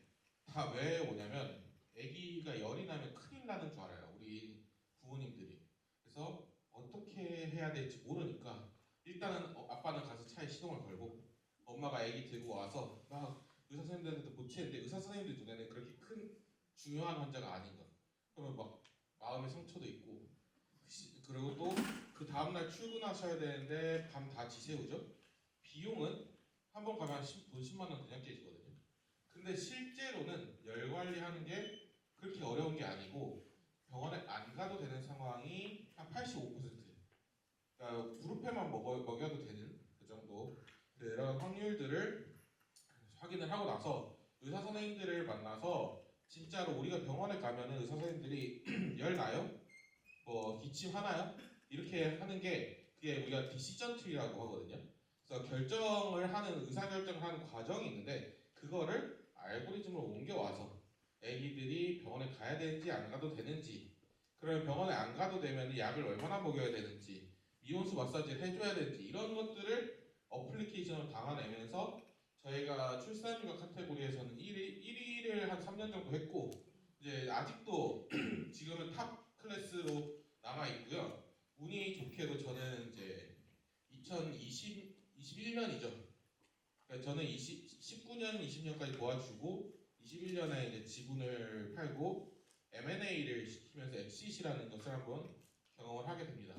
다 왜 오냐면 애기가 열이 나면 큰일 나는 줄 알아요. 우리 부모님들이. 그래서 어떻게 해야 될지 모르니까 일단은 아빠는 가서 차에 시동을 걸고 엄마가 애기 들고 와서 막 의사 선생님들한테 보채는데 의사 선생님들 눈에는 그렇게 큰 중요한 환자가 아닌 거야. 그러면 막 마음의 상처도 있고 그리고 또 그 다음날 출근하셔야 되는데 밤 다 지새우죠. 비용은 한 번 가면 돈 10만 원 그냥 깨지거든요. 근데 실제로는 열 관리하는 게 그렇게 어려운 게 아니고 병원에 안 가도 되는 상황이 한 85%. 그러니까 무릎에만 먹여도 되는 그 정도 그런 확률들을 확인을 하고 나서 의사 선생님들을 만나서 진짜로 우리가 병원에 가면은 의사 선생님들이 열 나요? 뭐 기침하나요? 이렇게 하는 게 그게 우리가 디시전 트리라고 하거든요. 그래서 결정을 하는 의사 결정을 하는 과정이 있는데 그거를 알고리즘으로 옮겨와서 애기들이 병원에 가야 되는지 안 가도 되는지 그러면 병원에 안 가도 되면 약을 얼마나 먹여야 되는지 미온수 마사지를 해줘야 되는지 이런 것들을 어플리케이션을 담아내면서 저희가 출산휴가 카테고리에서는 1위를 한 3년 정도 했고 이제 아직도 지금은 탑 클래스로 남아 있고요. 운이 좋게도 저는 이제 2021년이죠. 그러니까 저는 19년, 20년까지 도와주고 21년에 이제 지분을 팔고 M&A를 시키면서 엑시시라는 것을 한번 경험을 하게 됩니다.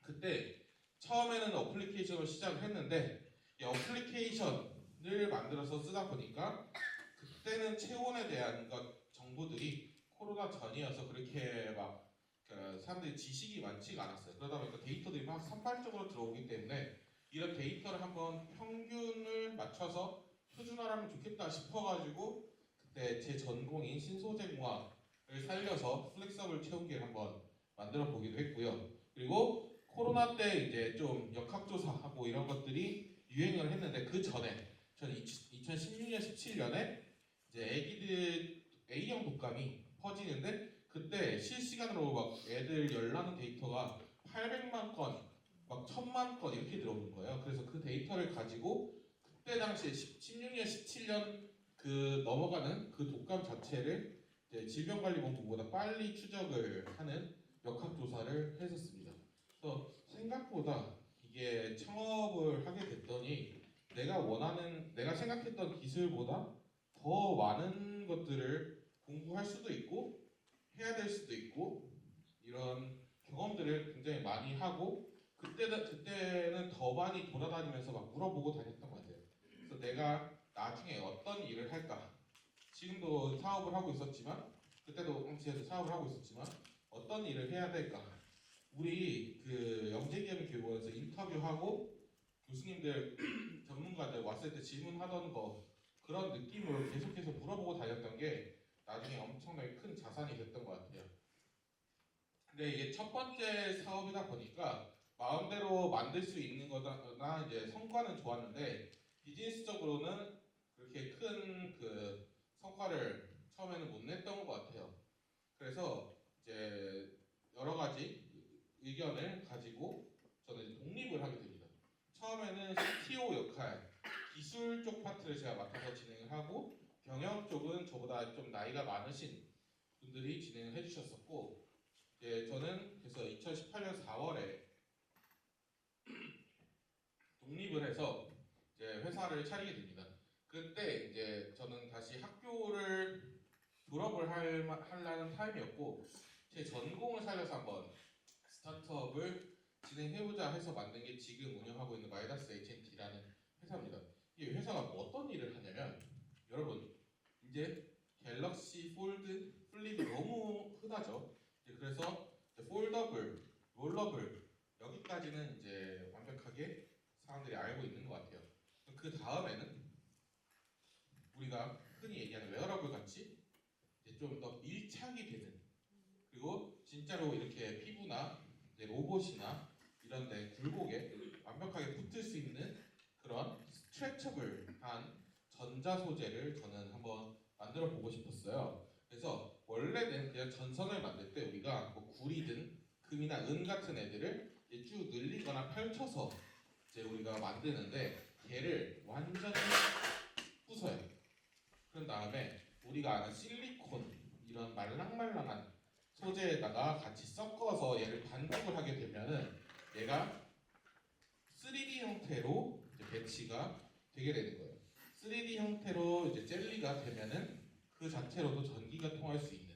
그때 처음에는 어플리케이션을 시작을 했는데 이 어플리케이션을 만들어서 쓰다 보니까 그때는 체온에 대한 정보들이 코로나 전이어서 그렇게 막 그 사람들이 지식이 많지가 않았어요. 그러다 보니까 데이터들이 막 산발적으로 들어오기 때문에 이런 데이터를 한번 평균을 맞춰서 표준화하면 좋겠다 싶어가지고 그때 제 전공인 신소재공학을 살려서 플렉서블 체온계를 한번 만들어 보기도 했고요. 그리고 코로나 때 이제 좀 역학조사하고 이런 것들이 유행을 했는데 그 전에 저는 2016년, 17년에 이제 애기들 A형 독감이 퍼지는데 그때 실시간으로 막 애들 열나는 데이터가 800만 건, 막 1000만 건 이렇게 들어오는 거예요. 그래서 그 데이터를 가지고 그때 당시에 16년, 17년 그 넘어가는 그 독감 자체를 이제 질병관리본부보다 빨리 추적을 하는 역학조사를 했었습니다. 그래서 생각보다 이게 창업을 하게 됐더니 내가 생각했던 기술보다 더 많은 것들을 공부할 수도 있고 해야 될 수도 있고 이런 경험들을 굉장히 많이 하고 그때는 더 많이 돌아다니면서 막 물어보고 다녔던 것 같아요. 그래서 내가 나중에 어떤 일을 할까? 지금도 사업을 하고 있었지만 그때도 엉치에서 사업을 하고 있었지만 어떤 일을 해야 될까? 우리 그 영재기업교육원에서 인터뷰하고 교수님들 전문가들 왔을 때 질문하던 거 그런 느낌으로 계속해서 물어보고 다녔던 게 나중에 엄청나게 큰 자산이 됐던 것 같아요. 근데 이게 첫 번째 사업이다 보니까 마음대로 만들 수 있는 거나 이제 성과는 좋았는데 비즈니스적으로는 그렇게 큰 그 성과를 처음에는 못 냈던 것 같아요. 그래서 이제 여러 가지 의견을 가지고 저는 독립을 하게 됩니다. 처음에는 CTO 역할, 기술 쪽 파트를 제가 맡아서 진행을 하고 경영 쪽은 저보다 좀 나이가 많으신 분들이 진행을 해주셨었고 저는 그래서 2018년 4월에 독립을 해서 이제 회사를 차리게 됩니다. 그때 이제 저는 다시 학교를 졸업을 하려는 타임이었고 제 전공을 살려서 한번 스타트업을 진행해보자 해서 만든 게 지금 운영하고 있는 마이다스 H&T라는 회사입니다. 이 회사가 어떤 일을 하냐면 여러분 이제 갤럭시 폴드 플립이 너무 흔하죠. 그래서 폴더블, 롤러블 여기까지는 이제 완벽하게 사람들이 알고 있는 것 같아요. 그 다음에는 우리가 흔히 얘기하는 웨어러블 같이 좀 더 밀착이 되는 그리고 진짜로 이렇게 피부나 로봇이나 이런 데 굴곡에 완벽하게 붙을 수 있는 그런 스트레쳐블한 전자 소재를 저는 한번 만들어 보고 싶었어요. 그래서 원래는 그냥 전선을 만들 때 우리가 뭐 구리든 금이나 은 같은 애들을 이제 쭉 늘리거나 펼쳐서 이제 우리가 만드는데 걔를 완전히 부숴요. 그런 다음에 우리가 아는 실리콘 이런 말랑말랑한 소재에다가 같이 섞어서 얘를 반죽을 하게 되면은 얘가 3D 형태로 이제 배치가 되게 되는 거예요. 3D 형태로 이제 젤리가 되면은 그 자체로도 전기가 통할 수 있는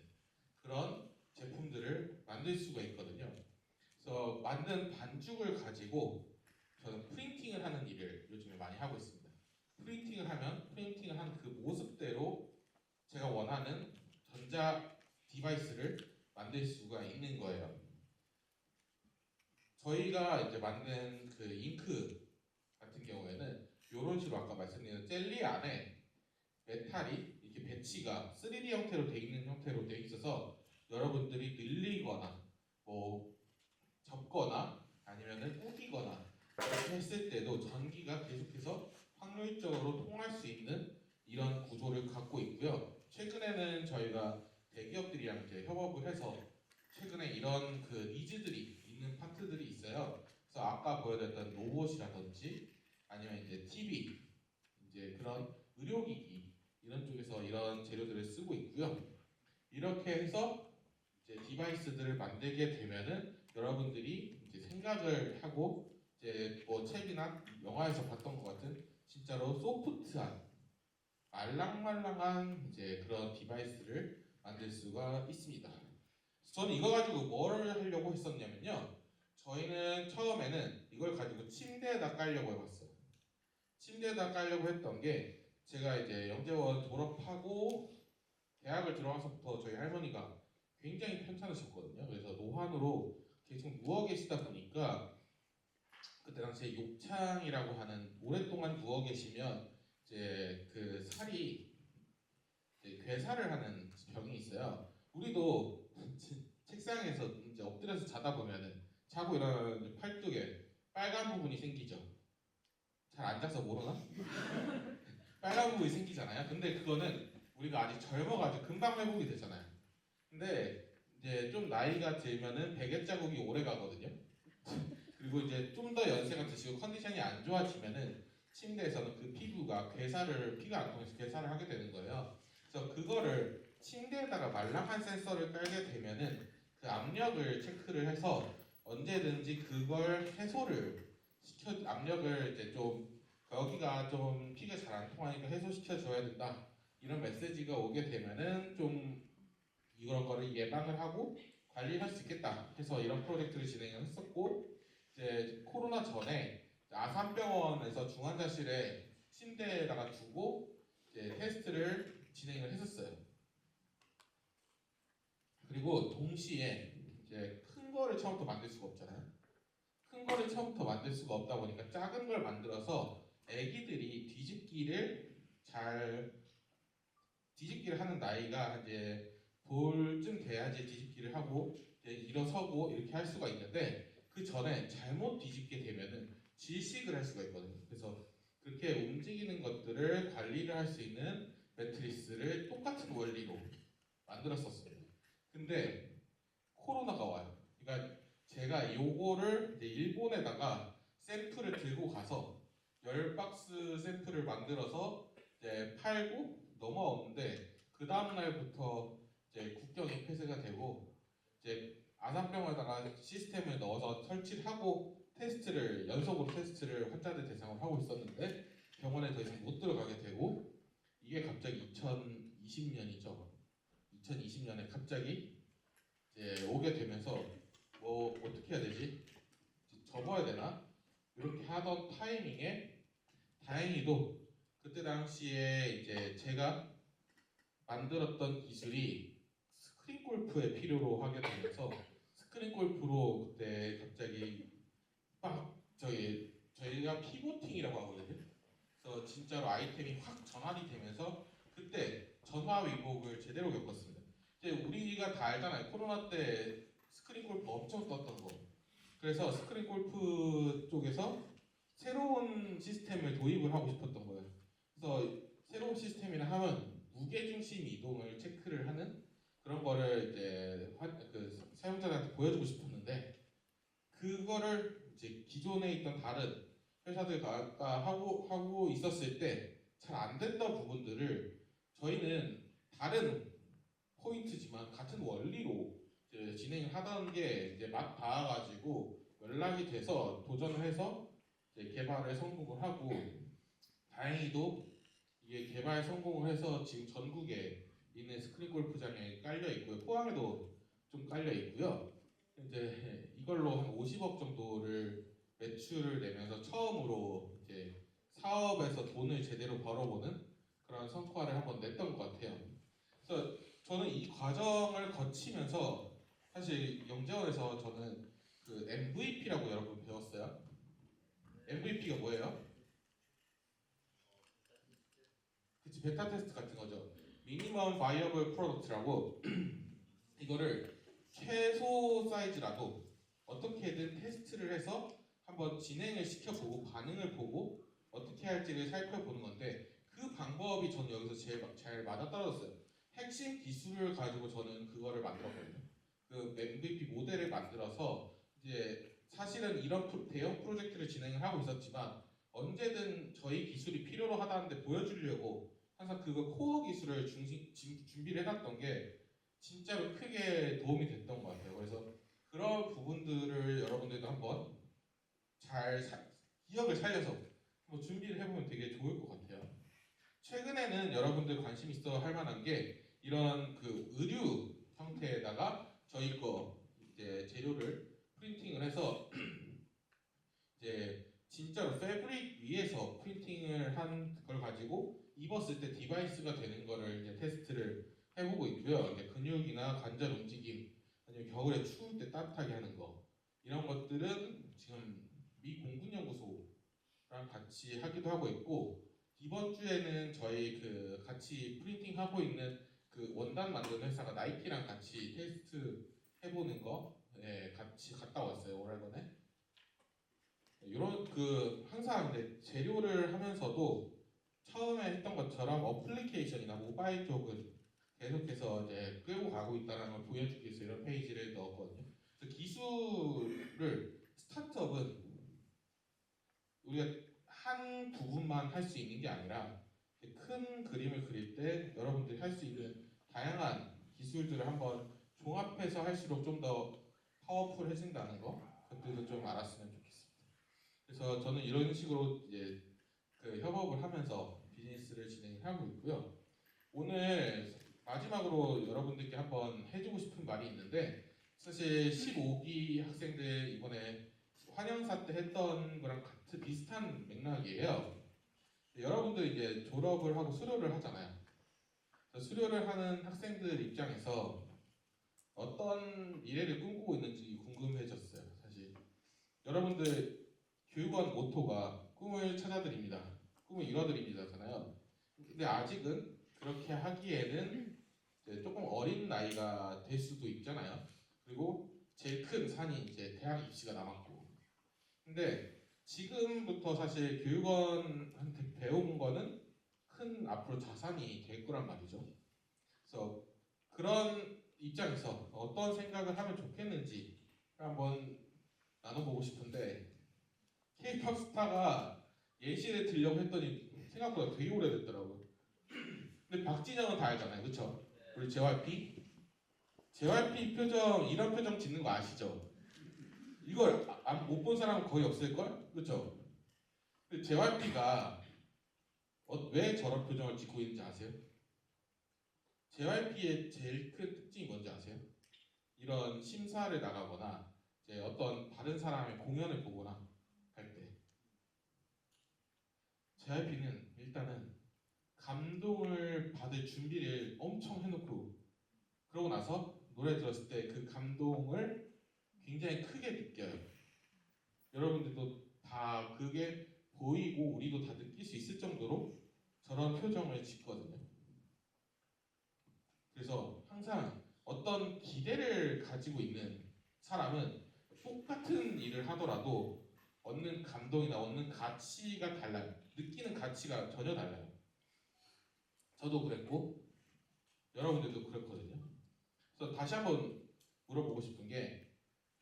그런 제품들을 만들 수가 있거든요. 그래서 만든 반죽을 가지고 저는 프린팅을 하는 일을 요즘에 많이 하고 있습니다. 프린팅을 하면 프린팅을 한 그 모습대로 제가 원하는 전자 디바이스를 만들 수가 있는 거예요. 저희가 이제 만든 그 잉크 같은 경우에는 이런 식으로 아까 말씀드린 젤리 안에 메탈이 이렇게 배치가 3D 형태로 돼 있는 형태로 돼 있어서 여러분들이 늘리거나 뭐 접거나 아니면은 우기거나 이렇게 했을 때도 전기가 계속해서 확률적으로 통할 수 있는 이런 구조를 갖고 있고요. 최근에는 저희가 대기업들이랑 이제 협업을 해서 최근에 이런 그 니즈들이 있는 파트들이 있어요. 그래서 아까 보여드렸던 로봇이라든지 아니면 이제 TV, 이제 그런 의료기기 이런 쪽에서 이런 재료들을 쓰고 있고요. 이렇게 해서 이제 디바이스들을 만들게 되면은 여러분들이 이제 생각을 하고 이제 뭐 책이나 영화에서 봤던 것 같은 진짜로 소프트한 말랑말랑한 이제 그런 디바이스를 만들 수가 있습니다. 저는 이거 가지고 뭘 하려고 했었냐면요. 저희는 처음에는 이걸 가지고 침대에다 깔려고 해봤어요. 침대에다 깔려고 했던 게 제가 이제 영재원 졸업하고 대학을 들어가서부터 저희 할머니가 굉장히 편찮으셨거든요. 그래서 노환으로 계속 누워 계시다 보니까 그때 당시에 욕창이라고 하는 오랫동안 누워 계시면 이제 그 살이 이제 괴살을 하는 병이 있어요. 우리도 책상에서 이제 엎드려서 자다 보면은 자고 일어나면 이제 팔뚝에 빨간 부분이 생기죠. 잘 앉아서 모르나? 빨간 부분이 생기잖아요. 근데 그거는 우리가 아직 젊어가지고 금방 회복이 되잖아요. 근데 이제 좀 나이가 들면은 베개 자국이 오래 가거든요. 그리고 이제 좀 더 연세가 드시고 컨디션이 안 좋아지면은 침대에서는 그 피부가 피가 안 통해서 괴사를 하게 되는 거예요. 그래서 그거를 침대에다가 말랑한 센서를 깔게 되면은 그 압력을 체크를 해서 언제든지 그걸 해소를 압력을 이제 좀 여기가 좀 피가 잘 안 통하니까 해소시켜 줘야 된다. 이런 메시지가 오게 되면은 좀 이런 거를 예방을 하고 관리할 수 있겠다 해서 이런 프로젝트를 진행을 했었고 이제 코로나 전에 아산병원에서 중환자실에 침대에다가 두고 이제 테스트를 진행을 했었어요. 그리고 동시에 이제 큰 거를 처음부터 만들 수가 없잖아요. 큰 거를 처음부터 만들 수가 없다 보니까 작은 걸 만들어서 애기들이 뒤집기를 하는 나이가 이제 돌쯤 돼야지 뒤집기를 하고 이제 일어서고 이렇게 할 수가 있는데 그 전에 잘못 뒤집게 되면은 질식을 할 수가 있거든요. 그래서 그렇게 움직이는 것들을 관리를 할 수 있는 매트리스를 똑같은 원리로 만들었었어요. 근데 코로나가 와요. 그러니까 제가 요거를 이제 일본에다가 샘플을 들고 가서 10박스 샘플을 만들어서 이제 팔고 넘어오는데 그 다음 날부터 이제 국경이 폐쇄가 되고 이제 아산병원에다가 시스템을 넣어서 설치를 하고 연속으로 테스트를 환자들 대상으로 하고 있었는데 병원에 더 이상 못 들어가게 되고 이게 갑자기 2020년이죠. 2020년에 갑자기 이제 오게 되면서 뭐 어떻게 해야 되지? 접어야 되나? 이렇게 하던 타이밍에 다행히도 그때 당시에 이제 제가 만들었던 기술이 스크린 골프에 필요로 하게 되면서 스크린 골프로 그때 갑자기 막 저희가 피보팅이라고 하거든요. 그래서 진짜로 아이템이 확 전환이 되면서 그때 전화위복을 제대로 겪었습니다. 이제 우리가 다 알잖아요. 코로나 때 스크린 골프 엄청 떴던 거. 그래서 스크린 골프 쪽에서 새로운 시스템을 도입을 하고 싶었던 거예요. 그래서 새로운 시스템이라 하면 무게중심 이동을 체크를 하는 그런 거를 이제 사용자들한테 보여주고 싶었는데 그거를 이제 기존에 있던 다른 회사들과 하고 있었을 때 잘 안 됐던 부분들을 저희는 다른 포인트지만 같은 원리로 이제 진행을 하던 게 이제 막 닿아가지고 연락이 돼서 도전을 해서 이제 개발에 성공을 하고 다행히도 이게 개발 성공을 해서 지금 전국에 있는 스크린 골프장에 깔려 있고요. 포항에도 좀 깔려 있고요. 이제 이걸로 한 50억 정도를 매출을 내면서 처음으로 이제 사업에서 돈을 제대로 벌어보는 그런 성과를 한번 냈던 것 같아요. 그래서 저는 이 과정을 거치면서 사실 영재원에서 저는 그 MVP라고 여러분 배웠어요? MVP가 뭐예요? 그치, 베타 테스트 같은 거죠. 미니멈 바이어블 프로덕트라고 이거를 최소 사이즈라도 어떻게든 테스트를 해서 한번 진행을 시켜보고 반응을 보고 어떻게 할지를 살펴보는 건데 그 방법이 저는 여기서 제일 잘 맞아떨어졌어요. 핵심 기술을 가지고 저는 그거를 만들었거든요. 그 MVP 모델을 만들어서 이제 사실은 이런 대형 프로젝트를 진행을 하고 있었지만 언제든 저희 기술이 필요로 하다는데 보여주려고 항상 그거 코어 기술을 준비를 해놨던 게 진짜로 크게 도움이 됐던 것 같아요. 그래서 그런 부분들을 여러분들도 한번 기억을 살려서 한번 준비를 해보면 되게 좋을 것 같아요. 최근에는 여러분들 관심 있어 할 만한 게 이런 그 의류 형태에다가 저희 거 이제 재료를 프린팅을 해서 이제 진짜로 패브릭 위에서 프린팅을 한 걸 가지고 입었을 때 디바이스가 되는 거를 이제 테스트를 해보고 있고요. 이제 근육이나 관절 움직임, 아니면 겨울에 추울 때 따뜻하게 하는 거 이런 것들은 지금 미 공군연구소랑 같이 하기도 하고 있고 이번 주에는 저희 그 같이 프린팅 하고 있는 그 원단 만드는 회사가 나이키랑 같이 테스트 해보는 거 같이 갔다 왔어요 오레곤에. 이런 그 항상 이제 재료를 하면서도 처음에 했던 것처럼 어플리케이션이나 모바일 쪽은 계속해서 이제 끌고 가고 있다는 걸 보여주기 위해서 이런 페이지를 넣었거든요. 그래서 기술을 스타트업은 우리가 한 부분만 할 수 있는 게 아니라 큰 그림을 그릴 때 여러분들이 할 수 있는 다양한 기술들을 한번 종합해서 할수록 좀 더 파워풀해진다는 거 그것도 좀 알았으면 좋겠습니다. 그래서 저는 이런 식으로 이제 그 협업을 하면서 비즈니스를 진행하고 있고요. 오늘 마지막으로 여러분들께 한번 해주고 싶은 말이 있는데 사실 15기 학생들 이번에 환영사 때 했던 거랑 비슷한 맥락이에요. 여러분들 이제 졸업을 하고 수료를 하잖아요. 수료를 하는 학생들 입장에서 어떤 미래를 꿈꾸고 있는지 궁금해졌어요. 사실 여러분들 교육원 모토가 꿈을 찾아드립니다. 꿈을 이뤄드립니다잖아요. 근데 아직은 그렇게 하기에는 이제 조금 어린 나이가 될 수도 있잖아요. 그리고 제일 큰 산이 이제 대학 입시가 남았고. 근데 지금부터 사실 교육원한테 배운 거는 큰 앞으로 자산이 될 거란 말이죠. 그래서 그런 입장에서 어떤 생각을 하면 좋겠는지 한번 나눠보고 싶은데 K-팝 스타가 예시를 들려고 했더니 생각보다 되게 오래됐더라고요. 근데 박진영은 다 알잖아요, 그렇죠? 우리 JYP? JYP 표정 이런 표정 짓는 거 아시죠? 이걸 못 본 사람은 거의 없을걸? 그렇죠? 근데 JYP가 왜 저런 표정을 짓고 있는지 아세요? JYP의 제일 큰 특징이 뭔지 아세요? 이런 심사를 나가거나 이제 어떤 다른 사람의 공연을 보거나 할 때 JYP는 일단은 감동을 받을 준비를 엄청 해놓고 그러고 나서 노래 들었을 때 그 감동을 굉장히 크게 느껴요. 여러분들도 다 그게 보이고 우리도 다 느낄 수 있을 정도로 저런 표정을 짓거든요. 그래서 항상 어떤 기대를 가지고 있는 사람은 똑같은 일을 하더라도 얻는 감동이나 얻는 가치가 달라요. 느끼는 가치가 전혀 달라요. 저도 그랬고 여러분들도 그렇거든요. 그래서 다시 한번 물어보고 싶은 게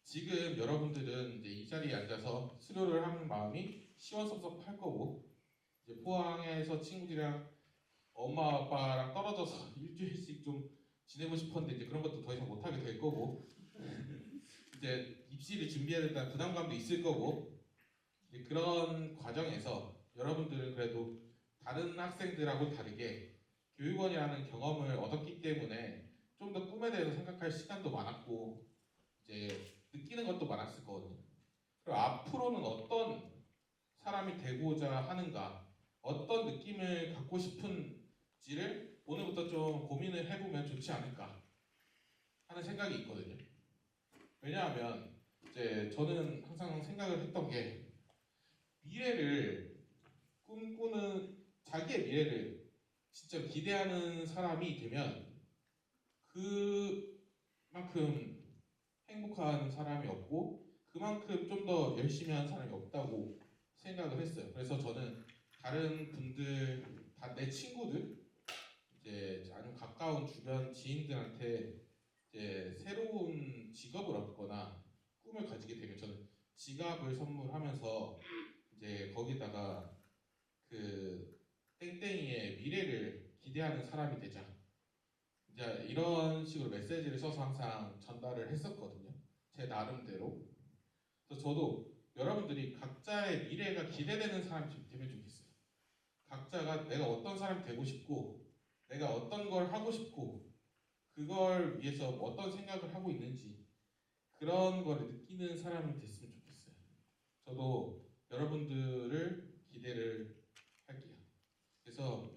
지금 여러분들은 이제 이 자리에 앉아서 수료를 하는 마음이 시원섭섭할 거고 이제 포항에서 친구들이랑 엄마 아빠랑 떨어져서 일주일씩 좀 지내고 싶었는데 이제 그런 것도 더 이상 못하게 될 거고 이제 입시를 준비해야 된다는 부담감도 있을 거고 이제 그런 과정에서 여러분들은 그래도 다른 학생들하고 다르게 교육원이라는 경험을 얻었기 때문에 좀 더 꿈에 대해서 생각할 시간도 많았고 이제 느끼는 것도 많았을 거거든요. 그리고 앞으로는 어떤 사람이 되고자 하는가, 어떤 느낌을 갖고 싶은지를 오늘부터 좀 고민을 해보면 좋지 않을까 하는 생각이 있거든요. 왜냐하면 이제 저는 항상 생각을 했던 게 미래를 꿈꾸는 자기의 미래를 진짜 기대하는 사람이 되면 그만큼 행복한 사람이 없고 그만큼 좀 더 열심히 하는 사람이 없다고 생각을 했어요. 그래서 저는 다른 분들, 다 내 친구들, 이제 아니면 가까운 주변 지인들한테 이제 새로운 직업을 얻거나 꿈을 가지게 되면 저는 지갑을 선물하면서 이제 거기다가 그 땡땡이의 미래를 기대하는 사람이 되자. 이제 이런 식으로 메시지를 써서 항상 전달을 했었거든요. 제 나름대로. 그래서 저도 여러분들이 각자의 미래가 기대되는 사람이 되면 좋겠어요. 각자가 내가 어떤 사람이 되고 싶고 내가 어떤 걸 하고 싶고 그걸 위해서 어떤 생각을 하고 있는지 그런 걸 느끼는 사람이 됐으면 좋겠어요. 저도 여러분들을 기대를 할게요. 그래서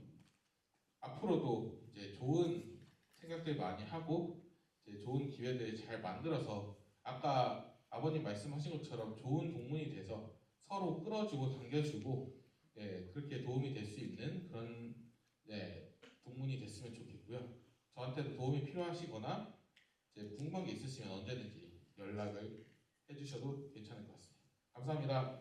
앞으로도 이제 좋은 생각들 많이 하고 이제 좋은 기회들 잘 만들어서 아까 아버님 말씀하신 것처럼 좋은 동문이 돼서 서로 끌어주고 당겨주고 그렇게 도움이 될 수 있는 그런 동문이 됐으면 좋겠고요. 저한테도 도움이 필요하시거나 이제 궁금한 게 있으시면 언제든지 연락을 해주셔도 괜찮을 것 같습니다. 감사합니다.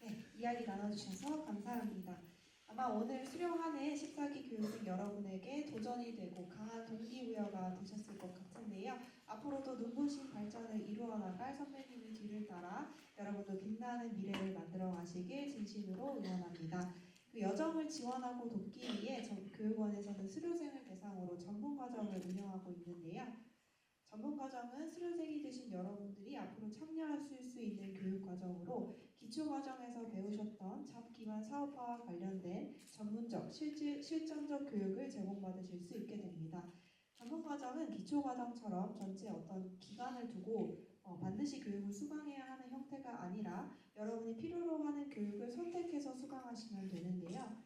네, 이야기 나눠주셔서 감사합니다. 아마 오늘 수료하는 14기 교육생 여러분에게 도전이 되고 강한 동기부여가 되셨을 것 같은데요. 앞으로도 눈부신 발전을 이루어 나갈 선배님의 뒤를 따라 여러분도 빛나는 미래를 만들어 가시길 진심으로 응원합니다. 그 여정을 지원하고 돕기 위해 교육원에서는 수료생을 대상으로 전문과정을 운영하고 있는데요. 전문과정은 수료생이 되신 여러분들이 앞으로 참여하실 수 있는 교육과정으로 기초과정에서 배우셨던 잡 기반 사업화와 관련된 전문적, 실전적 교육을 제공받으실 수 있게 됩니다. 전문과정은 기초과정처럼 전체 어떤 기간을 두고 반드시 교육을 수강해야 하는 형태가 아니라 여러분이 필요로 하는 교육을 선택해서 수강하시면 되는데요.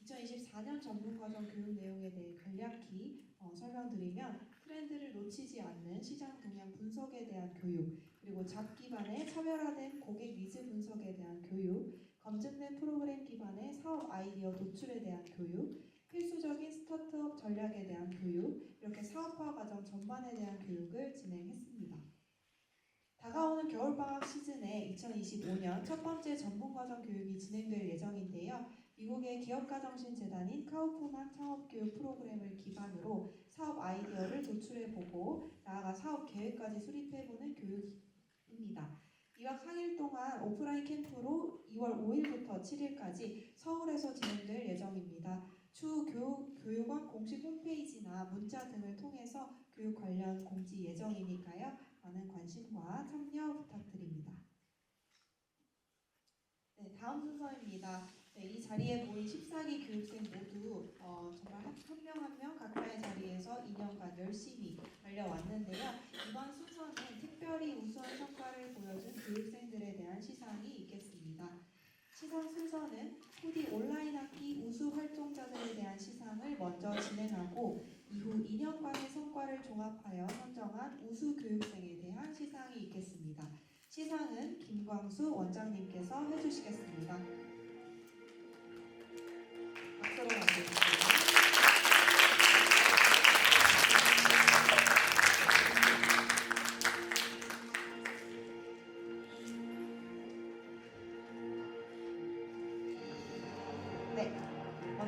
2024년 전문과정 교육 내용에 대해 간략히 설명드리면 트렌드를 놓치지 않는 시장 동향 분석에 대한 교육, 그리고 잡 기반의 차별화된 고객 니즈 분석에 대한 교육, 검증된 프로그램 기반의 사업 아이디어 도출에 대한 교육, 필수적인 스타트업 전략에 대한 교육, 이렇게 사업화 과정 전반에 대한 교육을 진행했습니다. 다가오는 겨울방학 시즌에 2025년 첫 번째 전문과정 교육이 진행될 예정인데요. 미국의 기업가정신재단인 카우프만 창업교육 프로그램을 기반으로 사업 아이디어를 도출해보고 나아가 사업 계획까지 수립해보는 교육입니다. 2박 3일 동안 오프라인 캠프로 2월 5일부터 7일까지 서울에서 진행될 예정입니다. 추후 교육원 공식 홈페이지나 문자 등을 통해서 교육 관련 공지 예정이니까요. 많은 관심과 참여 부탁드립니다. 네, 다음 순서입니다. 네, 이 자리에 모인 14기 교육생 모두 정말 한 명 한 명 각자의 자리에서 2년간 열심히 달려왔는데요. 이번 순서는 특별히 우수한 성과를 보여준 교육생들에 대한 시상이 있겠습니다. 시상 순서는 후디 온라인 학기 우수 활동자들에 대한 시상을 먼저 진행하고 이후 2년간의 성과를 종합하여 선정한 우수 교육생에 대한 시상이 있겠습니다. 시상은 김광수 원장님께서 해주시겠습니다. 박수로 맞춰주세요.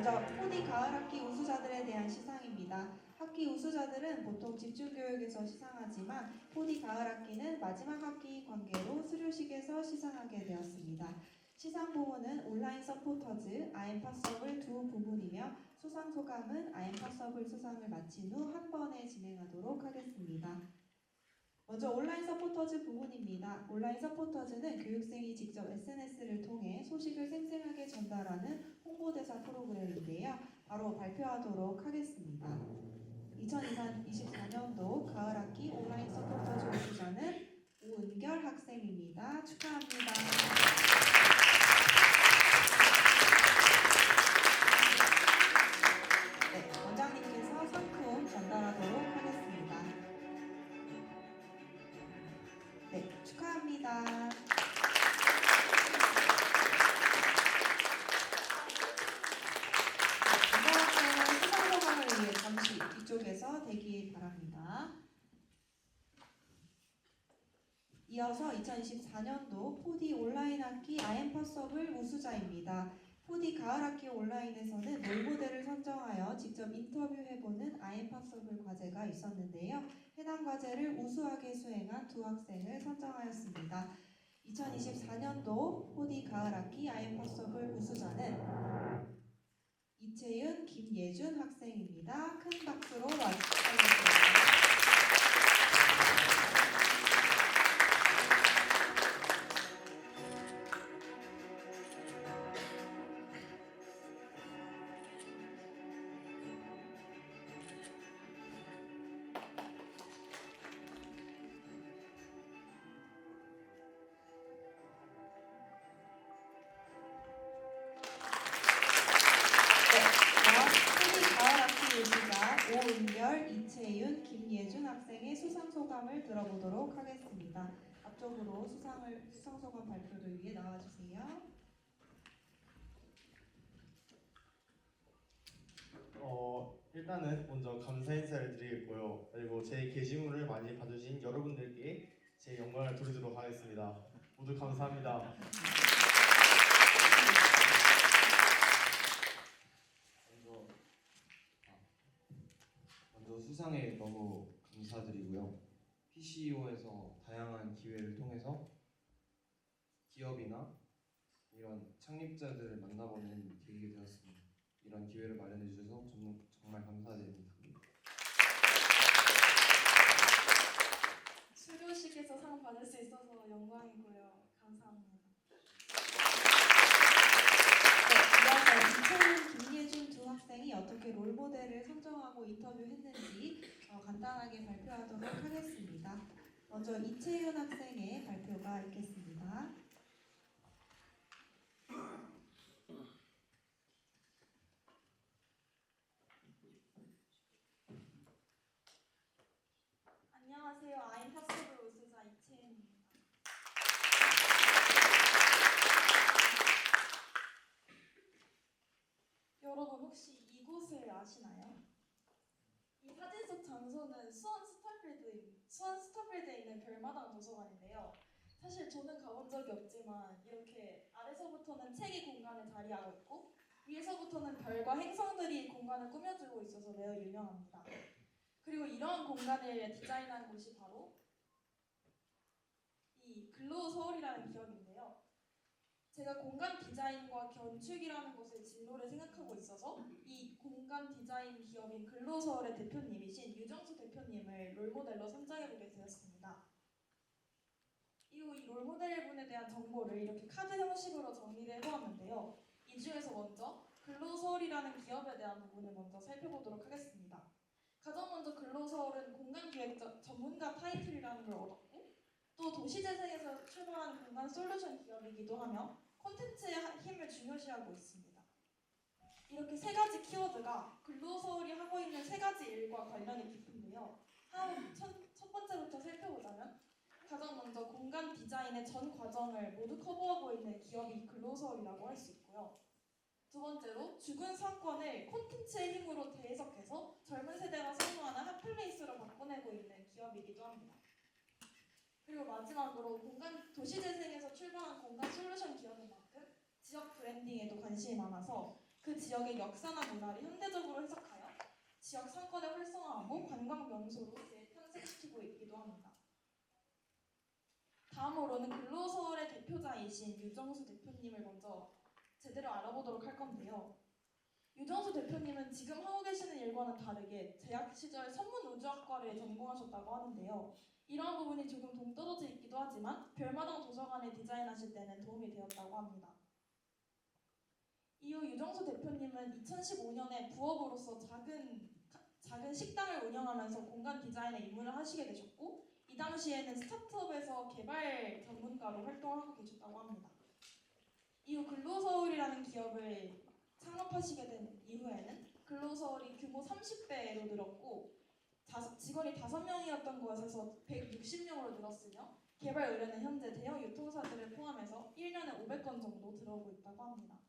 먼저 4D 가을학기 우수자들에 대한 시상입니다. 학기 우수자들은 보통 집중교육에서 시상하지만 4D 가을학기는 마지막 학기 관계로 수료식에서 시상하게 되었습니다. 시상 부문은 온라인 서포터즈, 아엠파서블 두 부문이며 수상 소감은 아엠파서블 수상을 마친 후 한 번에 진행하도록 하겠습니다. 먼저 온라인 서포터즈 부문입니다. 온라인 서포터즈는 교육생이 직접 SNS를 통해 소식을 생생하게 전달하는 홍보대사 프로그램인데요. 바로 발표하도록 하겠습니다. 2024년도 가을학기 온라인 서포터즈 우수자는 오은결 학생입니다. 축하합니다. 네, 원장님께서 상품 전달하도록 하겠습니다. 네, 축하합니다. 원장님은 수상 소감을 위해 잠시 이쪽에서 대기 바랍니다. 이어서 2024년도 4D 온라인 학기 아엠파서블 우수자입니다. 4D 가을학기 온라인에서는 롤모델을 선정하여 직접 인터뷰해보는 아엠파서블 과제가 있었는데요. 해당 과제를 우수하게 수행한 두 학생을 선정하였습니다. 2024년도 4D 가을학기 아엠파서블 우수자는 이채윤, 김예준 학생입니다. 큰 박수로 맞춰주세요. 오은결, 이채윤, 김예준 학생의 수상 소감을 들어보도록 하겠습니다. 앞쪽으로 수상 소감 발표를 위해 나와주세요. 일단은 먼저 감사 인사를 드리겠고요. 그리고 제 게시물을 많이 봐주신 여러분들께 제 영광을 돌리도록 하겠습니다. 모두 감사합니다. 먼저 수상에 너무 감사드리고요. PCEO에서 다양한 기회를 통해서 기업이나 이런 창립자들을 만나보는 계기가 되었습니다. 이런 기회를 마련해 주셔서 정말 감사드립니다. 수료식에서 상 받을 수 있어서 영광이고요. 감사합니다. 이어서 이채윤, 김예준 두 학생이 어떻게 롤모델을 선정하고 인터뷰했는지 간단하게 발표하도록 하겠습니다. 먼저 이채윤 학생의 발표가 있겠습니다. 안녕하세요. 아임파서블 우수자 이채은입니다. 여러분 혹시 이곳을 아시나요? 이 사진 속 장소는 수원 스타필드에 있는 별마당 도서관인데요. 사실 저는 가본 적이 없지만 이렇게 아래서부터는 책이 공간에 자리하고 있고 위에서부터는 별과 행성들이 공간을 꾸며주고 있어서 매우 유명합니다. 그리고 이러한 공간을 디자인한 곳이 바로 이 글로우 서울이라는 기업인데요. 제가 공간 디자인과 건축이라는 것을 진로를 생각하고 있어서 이 공간 디자인 기업인 글로우 서울의 대표님이신 유정수 대표님을 롤모델로 선정해보게 되었습니다. 이후 이 롤모델분에 대한 정보를 이렇게 카드 형식으로 정리를 해보았는데요. 이 중에서 먼저 글로우 서울이라는 기업에 대한 부분을 먼저 살펴보도록 하겠습니다. 가장 먼저 글로우 서울은 공간기획 전문가 타이틀이라는 걸 얻었고 또 도시재생에서 출발한 공간 솔루션 기업이기도 하며 콘텐츠의 힘을 중요시하고 있습니다. 이렇게 세 가지 키워드가 글로우 서울이 하고 있는 세 가지 일과 관련이 깊은데요. 첫 번째부터 살펴보자면 가장 먼저 공간 디자인의 전 과정을 모두 커버하고 있는 기업이 글로우 서울이라고 할 수 있고요. 두 번째로 죽은 사건을 콘텐츠의 힘으로 재해석해서 젊은 세대가 선호하는 핫플레이스로 바꿔내고 있는 기업이기도 합니다. 그리고 마지막으로 도시재생에서 출발한 공간 솔루션 기업인 만큼 지역 브랜딩에도 관심이 많아서 그 지역의 역사나 문화를 현대적으로 해석하여 지역 상권을 활성화하고 관광 명소로 재탄생시키고 있기도 합니다. 다음으로는 근로서울의 대표자이신 유정수 대표님을 먼저 제대로 알아보도록 할 건데요. 유정수 대표님은 지금 하고 계시는 일과는 다르게 대학 시절 선문우주학과를 전공하셨다고 하는데요. 이러한 부분이 조금 동떨어져 있기도 하지만 별마당 도서관을 디자인하실 때는 도움이 되었다고 합니다. 이후 유정수 대표님은 2015년에 부업으로서 작은 식당을 운영하면서 공간 디자인에 입문을 하시게 되셨고, 이 당시에는 스타트업에서 개발 전문가로 활동하고 계셨다고 합니다. 이후 근로서울이라는 기업을 창업하시게 된 이후에는 근로서울이 규모 30배로 늘었고, 직원이 5명이었던 것에서 160명으로 늘었으며, 개발 의뢰는 현재 대형 유통사들을 포함해서 1년에 500건 정도 들어오고 있다고 합니다.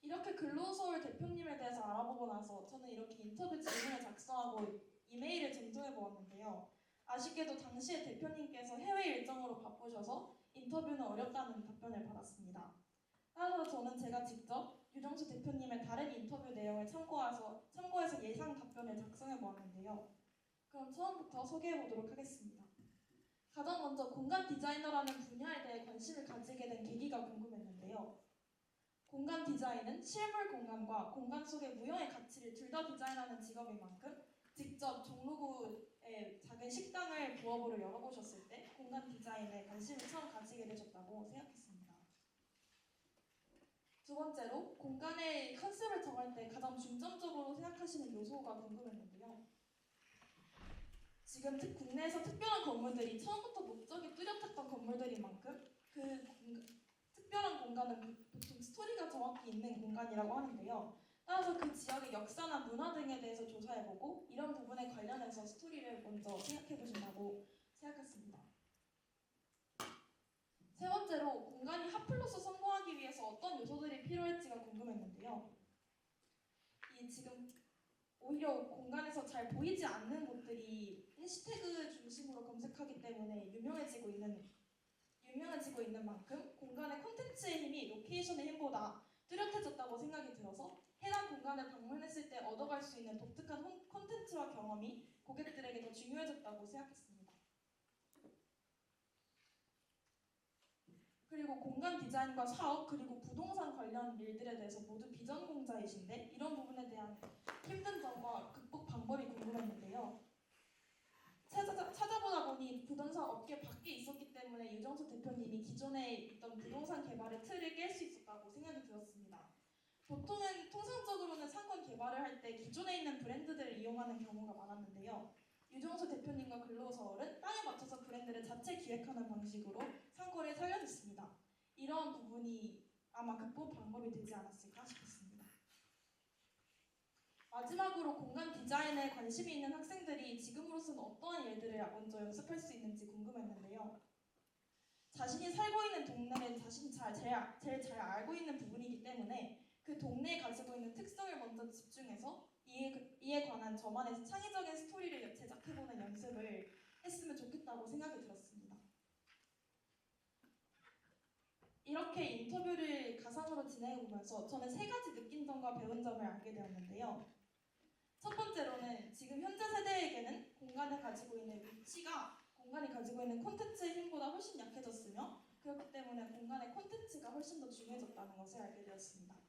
이렇게 근로서울 대표님에 대해서 알아보고 나서 저는 이렇게 인터뷰 질문을 작성하고 이메일을 전송해 보았는데요. 아쉽게도 당시에 대표님께서 해외 일정으로 바쁘셔서 인터뷰는 어렵다는 답변을 받았습니다. 따라서 저는 제가 직접 유정수 대표님의 다른 인터뷰 내용을 참고해서 예상 답변을 작성해 보았는데요. 그럼 처음부터 소개해 보도록 하겠습니다. 가장 먼저 공간 디자이너라는 분야에 대해 관심을 가지게 된 계기가 궁금했는데요. 공간 디자인은 실물 공간과 공간 속의 무형의 가치를 둘 다 디자인하는 직업인 만큼 직접 종로구에 작은 식당을 부업으로 열어보셨을 때 공간 디자인에 관심을 처음 가지게 되셨다고 생각했습니다. 두 번째로 공간의 컨셉을 정할 때 가장 중점적으로 생각하시는 요소가 궁금했는데요. 지금 국내에서 특별한 건물들이 처음부터 목적이 뚜렷했던 건물들인 만큼 특별한 공간은 보통 스토리가 정확히 있는 공간이라고 하는데요. 따라서 그 지역의 역사나 문화 등에 대해서 조사해보고 이런 부분에 관련해서 스토리를 먼저 생각해보신다고 생각했습니다. 세 번째로 공간이 핫플로서 성공하기 위해서 어떤 요소들이 필요할지가 궁금했는데요. 지금 오히려 공간에서 잘 보이지 않는 곳들이 해시태그 중심으로 검색하기 때문에 유명해지고 있는 만큼 공간의 콘텐츠의 힘이 로케이션의 힘보다 뚜렷해졌다고 생각이 들어서 해당 공간을 방문했을 때 얻어갈 수 있는 독특한 콘텐츠와 경험이 고객들에게 더 중요해졌다고 생각했습니다. 그리고 공간 디자인과 사업 그리고 부동산 관련 일들에 대해서 모두 비전공자이신데 이런 부분에 대한 힘든 점과 극복 방법이 궁금했는데요. 찾아보다 보니 부동산 업계 밖에 있었기 때문에 유정수 대표님이 기존에 있던 부동산 개발의 틀을 깰 수 있었다고 생각이 들었습니다. 통상적으로는 상권 개발을 할 때 기존에 있는 브랜드들을 이용하는 경우가 많았는데요. 유정수 대표님과 근로서울은 땅에 맞춰서 브랜드를 자체 기획하는 방식으로 상권을 살려냈습니다. 이러한 부분이 아마 극복 방법이 되지 않았을까 싶습니다. 마지막으로 공간 디자인에 관심이 있는 학생들이 지금으로서는 어떠한 일들을 먼저 연습할 수 있는지 궁금했는데요. 자신이 살고 있는 동네를 자신이 제일 잘 알고 있는 부분이기 때문에 그 동네에 가지고 있는 특성을 먼저 집중해서 이에 관한 저만의 창의적인 스토리를 제작해보는 연습을 했으면 좋겠다고 생각이 들었습니다. 이렇게 인터뷰를 가상으로 진행해보면서 저는 3가지 느낀 점과 배운 점을 알게 되었는데요. 첫 번째로는 지금 현재 세대에게는 공간이 가지고 있는 콘텐츠의 힘보다 훨씬 약해졌으며 그렇기 때문에 공간의 콘텐츠가 훨씬 더 중요해졌다는 것을 알게 되었습니다.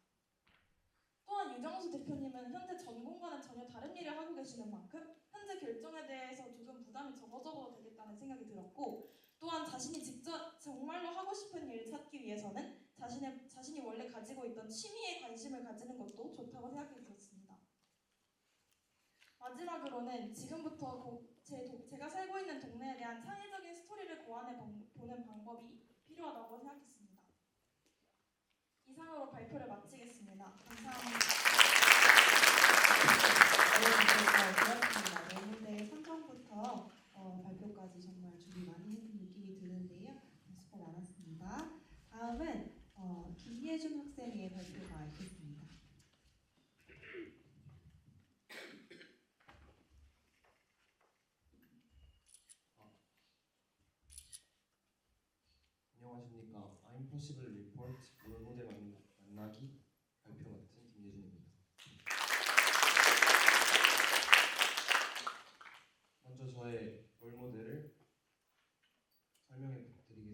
또한 유정수 대표님은 현재 전공과는 전혀 다른 일을 하고 계시는 만큼 현재 결정에 대해서 조금 부담이 적어도 되겠다는 생각이 들었고 또한 자신이 직접 정말로 하고 싶은 일을 찾기 위해서는 자신이 원래 가지고 있던 취미에 관심을 가지는 것도 좋다고 생각이 들었습니다. 마지막으로는 지금부터 제가 살고 있는 동네에 대한 창의적인 스토리를 고안해 보는 방법이 필요하다고 생각했습니다. 이상으로 발표를 마치겠습니다. 감사합니다. 네, 무대 선정부터 발표까지 정말 준비 많이 했던 느낌이 드는데요. 수고 많았습니다. 다음은 김예준 학생의 발표가 있겠습니다. 안녕하십니까. I'm Possible Report 롤모델 만나기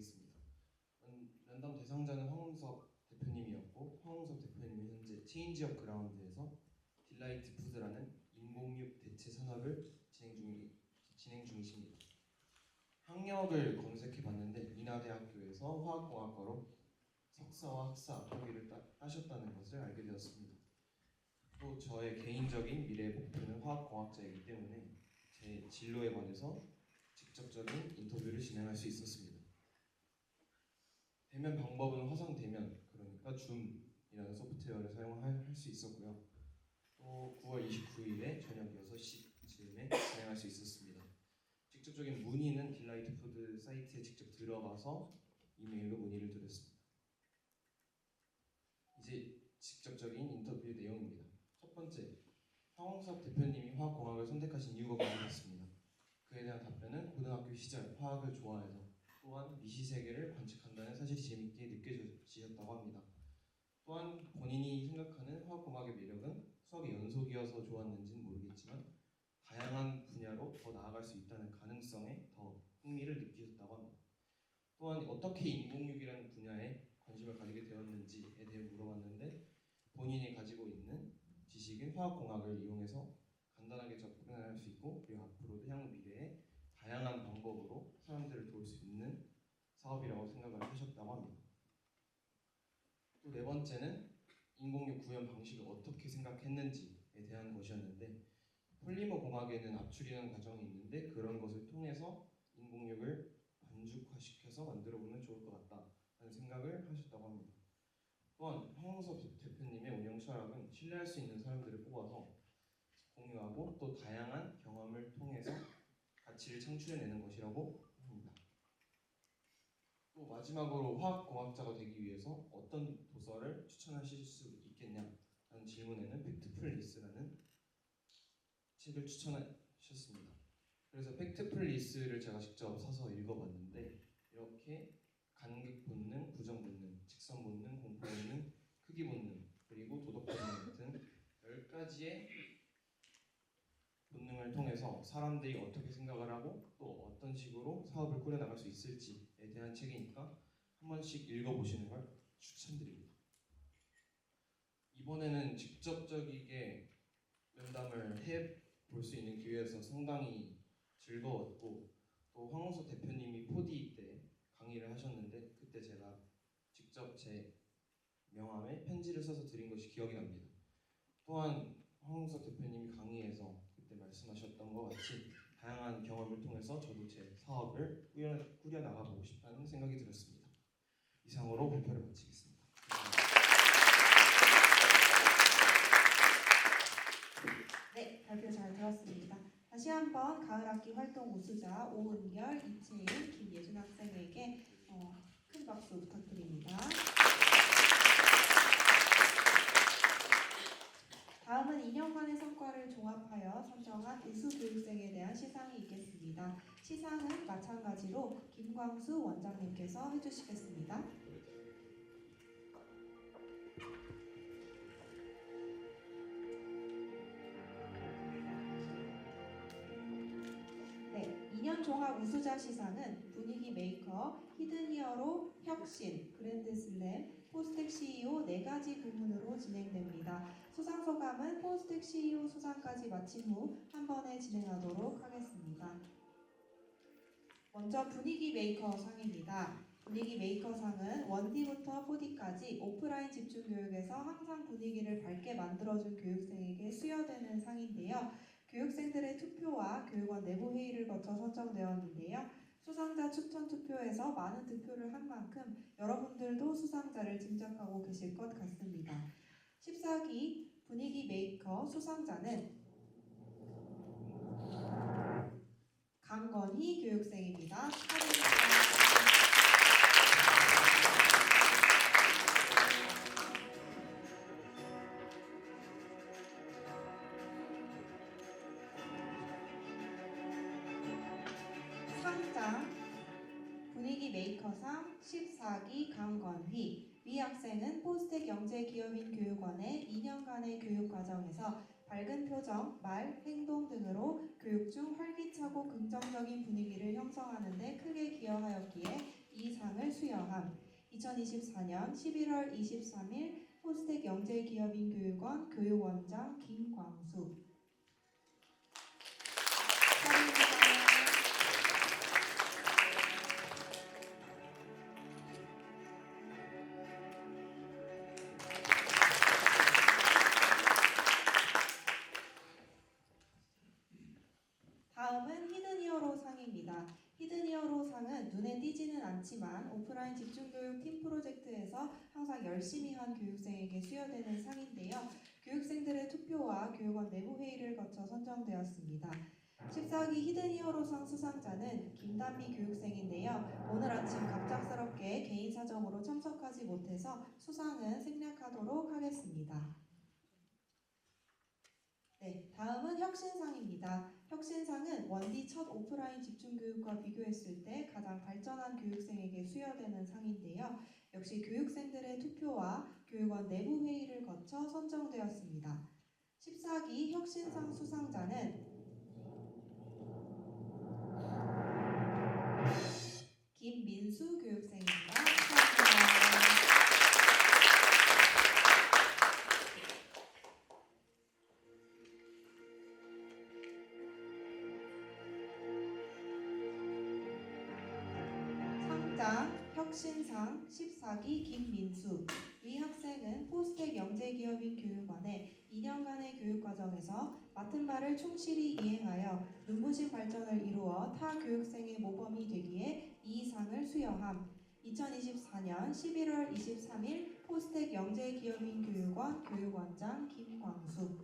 되겠습니다. 면담 대상자는 황웅섭 대표님이었고 황웅섭 대표님은 현재 체인지업 그라운드에서 딜라이트 푸드라는 인공육 대체 산업을 진행 중이십니다. 학력을 검색해 봤는데 인하대학교에서 화학공학과로 석사와 학사 학위를 따셨다는 것을 알게 되었습니다. 또 저의 개인적인 미래 목표는 화학공학자이기 때문에 제 진로에 관해서 직접적인 인터뷰를 진행할 수 있었습니다. 대면 방법은 화상 대면, 그러니까 줌이라는 소프트웨어를 사용할 수 있었고요. 또 9월 29일에 저녁 6시쯤에 진행할 수 있었습니다. 직접적인 문의는 딜라이트 푸드 사이트에 직접 들어가서 이메일로 문의를 드렸습니다. 이제 직접적인 인터뷰 내용입니다. 첫 번째, 황홍섭 대표님이 화학공학을 선택하신 이유가 궁금했습니다. 그에 대한 답변은 고등학교 시절 화학을 좋아해서 또한 미시 세계를 관측한다는 사실이 재밌게 느껴지셨다고 합니다. 또한 본인이 생각하는 화학공학의 매력은 수학의 연속이어서 좋았는지는 모르겠지만 다양한 분야로 더 나아갈 수 있다는 가능성에 더 흥미를 느끼셨다고 합니다. 또한 어떻게 인공육이라는 분야에 관심을 가지게 되었는지에 대해 물어봤는데 본인이 가지고 있는 지식인 화학공학을 이용해서 간단하게 접근할 수 있고 그리고 앞으로도 향후 미래에 다양한 방법으로 사람들을 도울 수 있는 사업이라고 생각을 하셨다고 합니다. 또 네 번째는 인공육 구현 방식을 어떻게 생각했는지에 대한 것이었는데 폴리머 공학에는 압출이라는 과정이 있는데 그런 것을 통해서 인공육을 반죽화시켜서 만들어보면 좋을 것 같다라는 생각을 하셨다고 합니다. 또한 황홍섭 대표님의 운영 철학은 신뢰할 수 있는 사람들을 뽑아서 공유하고 또 다양한 경험을 통해서 가치를 창출해내는 것이라고 합니다. 또 마지막으로 화학공학자가 되기 위해서 어떤 도서를 추천하실 수 있겠냐라는 질문에는 팩트풀리스라는 책을 추천하셨습니다. 그래서 팩트풀리스를 제가 직접 사서 읽어봤는데 이렇게 간극 본능, 부정 본능, 직선 본능, 공포 본능, 크기 본능, 그리고 도덕 본능 같은 10가지의 본능을 통해서 사람들이 어떻게 생각을 하고 또 어떤 식으로 사업을 꾸려나갈 수 있을지에 대한 책이니까 한 번씩 읽어보시는 걸 추천드립니다. 이번에는 직접적이게 면담을 해볼 수 있는 기회여서 상당히 즐거웠고 또 황홍섭 대표님이 4D 때 강의를 하셨는데 그때 제가 직접 제 명함에 편지를 써서 드린 것이 기억이 납니다. 또한 황홍섭 대표님이 강의에서 그때 말씀하셨던 것 같이 다양한 경험을 통해서 저도 제 사업을 꾸려나가보고 싶다는 생각이 들었습니다. 이상으로 발표를 마치겠습니다. 네, 발표 잘 들었습니다. 다시 한번 가을학기 활동 우수자 오은결, 이채인, 김예준 학생에게 큰 박수 부탁드립니다. 다음은 2년간의 성과를 종합하여 선정한 우수 교육생에 대한 시상이 있겠습니다. 시상은 마찬가지로 김광수 원장님께서 해주시겠습니다. 네, 2년 종합 우수자 시상은 분위기 메이커, 히든히어로, 혁신, 그랜드슬램, 포스텍 CEO 4가지 부문으로 진행됩니다. 수상 소감은 포스텍 CEO 수상까지 마친 후 한 번에 진행하도록 하겠습니다. 먼저 분위기 메이커 상입니다. 분위기 메이커 상은 1D부터 4D까지 오프라인 집중 교육에서 항상 분위기를 밝게 만들어준 교육생에게 수여되는 상인데요. 교육생들의 투표와 교육원 내부 회의를 거쳐 선정되었는데요. 수상자 추천 투표에서 많은 득표를 한 만큼 여러분들도 수상자를 짐작하고 계실 것 같습니다. 14기 분위기 메이커 수상자는 강건희 교육생입니다. 축하드립니다. 상장 분위기 메이커상 14기 강건휘. 위 학생은 포스텍 영재기업인 교육원의 2년간의 교육 과정에서 밝은 표정, 말, 행동 등으로 교육 중 활기차고 긍정적인 분위기를 형성하는 데 크게 기여하였기에 이 상을 수여함. 2024년 11월 23일 포스텍 영재기업인 교육원 교육원장 김광수. 축하드립니다. 다음은 히든히어로 상입니다. 히든히어로 상은 눈에 띄지는 않지만 오프라인 집중교육 팀 프로젝트에서 항상 열심히 한 교육생에게 수여되는 상인데요. 교육생들의 투표와 교육원 내부 회의를 거쳐 선정되었습니다. 14기 히든히어로상 수상자는 김단미 교육생인데요. 오늘 아침 갑작스럽게 개인 사정으로 참석하지 못해서 수상은 생략하도록 하겠습니다. 네, 다음은 혁신상입니다. 혁신상은 원디 첫 오프라인 집중교육과 비교했을 때 가장 발전한 교육생에게 수여되는 상인데요. 역시 교육생들의 투표와 교육원 내부 회의를 거쳐 선정되었습니다. 14기 혁신상 수상자는 김민수 교육생입니다. 축하합니다. 상장 혁신상 14기 김민수. 위 학생은 포스텍 영재기업인 교육원의 2년간의 교육과정에서 맡은 바를 충실히 이행하여 눈부신 발전을 이루어 타 교육생의 모범이 되기에 이 상을 수여함. 2024년 11월 23일 포스텍 영재기업인 교육원 교육원장 김광수.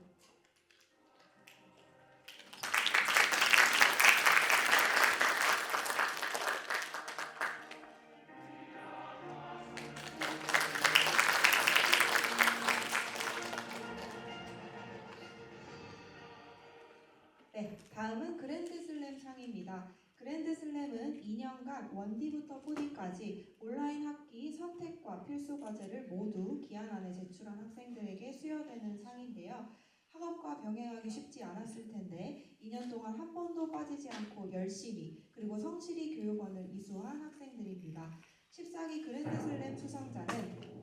네, 다음은 그랜드슬램 상입니다. 그랜드슬램은 2년간 1D부터 4D까지 온라인 학기 선택과 필수 과제를 모두 기한 안에 제출한 학생들에게 수여되는 상인데요. 학업과 병행하기 쉽지 않았을 텐데 2년 동안 한 번도 빠지지 않고 열심히 그리고 성실히 교육원을 이수한 학생들입니다. 14기 그랜드슬램 수상자는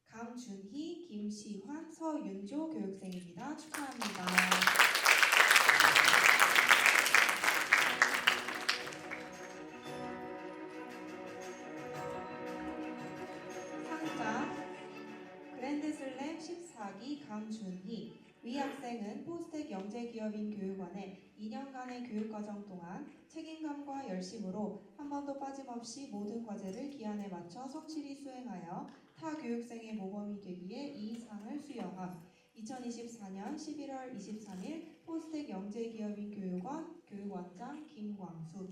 강준희, 김시환, 서윤조 교육생입니다. 축하합니다. 상장 그랜드슬램 14기 강준희. 위 학생은 포스텍 영재기업인 교육원의 2년간의 교육과정 동안 책임감과 열심으로 한 번도 빠짐없이 모든 과제를 기한에 맞춰 성실히 수행하여 타 교육생의 모범이 되기에 이 상을 수여함. 2024년 11월 23일 포스텍 영재기업인 교육원 교육원장 김광수.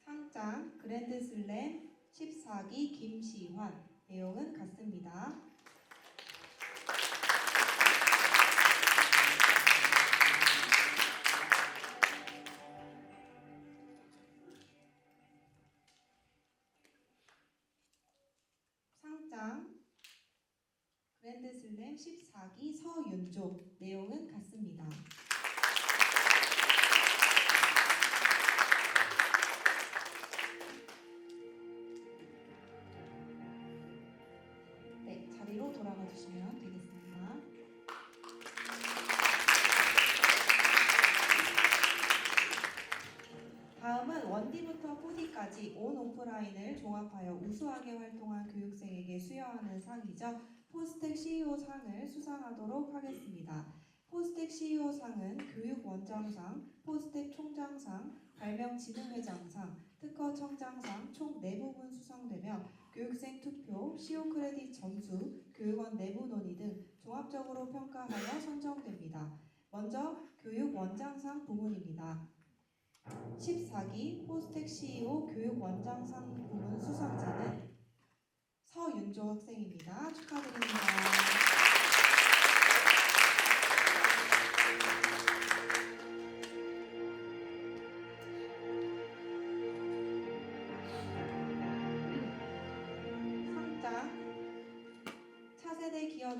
상장 그랜드슬램 14기 김시환. 내용은 같습니다. 상장 그랜드슬램 14기 서윤조. 내용은 같습니다. 네, 자리로 돌아가 주시면 되겠습니다. 다음은 1D부터 4D까지 온 오프라인을 종합하여 우수하게 활동한 교육생에게 수여하는 상이죠. 포스텍 CEO 상을 수상하도록 하겠습니다. 포스텍 CEO 상은 교육원장상, 포스텍 총장상, 발명진흥회장상, 특허청장상 총 4부분 수상되며 교육생 투표, CO 크레딧 점수, 교육원 내부 논의 등 종합적으로 평가하여 선정됩니다. 먼저 교육원장상 부문입니다. 14기 포스텍 CEO 교육원장상 부문 수상자는 서윤조 학생입니다. 축하드립니다.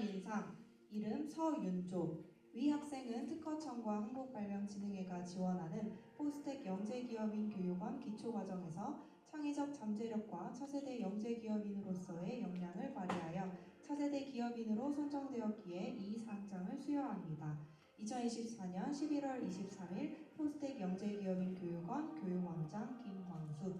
기업 인상 이름 서윤조. 위 학생은 특허청과 한국발명진흥회가 지원하는 포스텍 영재기업인 교육원 기초과정에서 창의적 잠재력과 차세대 영재기업인으로서의 역량을 발휘하여 차세대 기업인으로 선정되었기에 이 상장을 수여합니다. 2024년 11월 23일 포스텍 영재기업인 교육원 교육원장 김광수.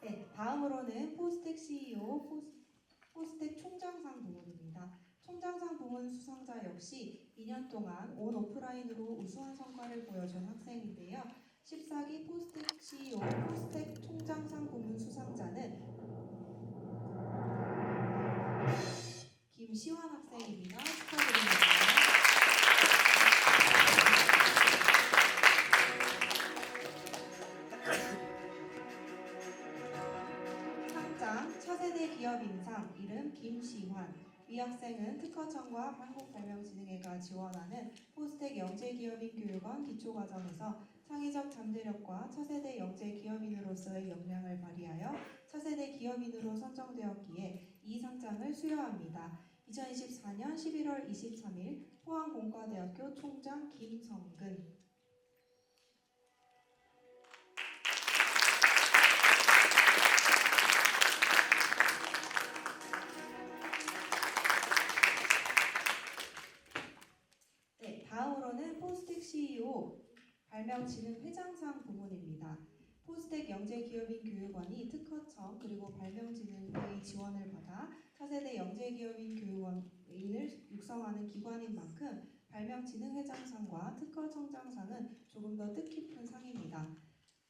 네, 다음으로는 포스텍 CEO, 포스텍 총장상 부문입니다. 총장상 부문 수상자 역시 2년 동안 온 오프라인으로 우수한 성과를 보여준 학생인데요. 14기 포스텍 CEO, 포스텍 총장상 부문 수상자는 김시환 학생입니다. 축하드립니다. 상장 차세대 기업 인상 이름 김시환. 위 학생은 특허청과 한국발명진흥회가 지원하는 포스텍 영재기업인 교육원 기초과정에서 창의적 잠재력과 차세대 영재기업인으로서의 역량을 발휘하여 차세대 기업인으로 선정되었기에 이 상장을 수여합니다. 2024년 11월 23일 포항공과대학교 총장 김성근. 네, 다음으로는 포스텍 CEO 발명진흥회장상 부문입니다. 포스텍 영재기업인 교육원이 특허청 그리고 발명진흥회의 지원을 받아 차세대 영재기업인 교육원인을 육성하는 기관인 만큼 발명진흥회장상과 특허청장상은 조금 더 뜻깊은 상입니다.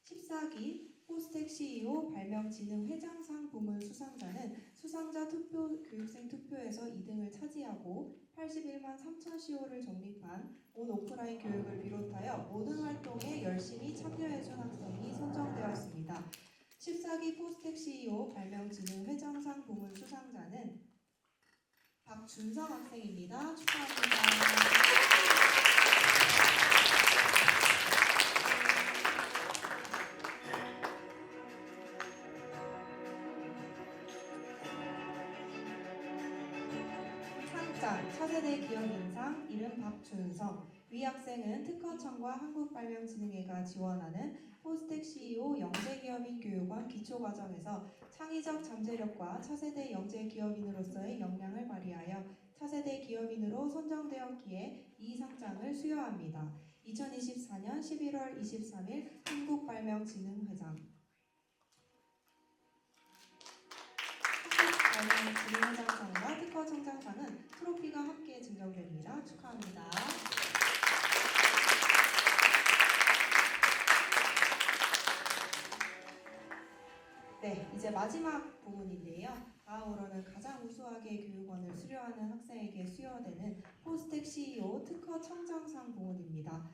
14기 포스텍 CEO 발명진흥회장상 부문 수상자는 수상자 투표 교육생 투표에서 2등을 차지하고 81만 3천 시호를 적립한 온 오프라인 교육을 비롯하여 모든 활동에 열심히 참여해준 학생이 선정되었습니다. 14기 포스텍 CEO 발명진흥회장상 부문 수상자는 박준성 학생입니다. 축하합니다. 상장 차세대 기업 인상 이름 박준성. 위 학생은 특허청과 한국발명진흥회가 지원하는 포스텍 CEO 영재기업인 교육원 기초과정에서 창의적 잠재력과 차세대 영재기업인으로서의 역량을 발휘하여 차세대 기업인으로 선정되었기에 이 상장을 수여합니다. 2024년 11월 23일 한국발명진흥회장. 발명진흥회장상과 특허청장상은 트로피가 함께 증정됩니다. 축하합니다. 네, 이제 마지막 부문인데요. 다음으로는 가장 우수하게 교육원을 수료하는 학생에게 수여되는 포스텍 CEO 특허청장상 부문입니다.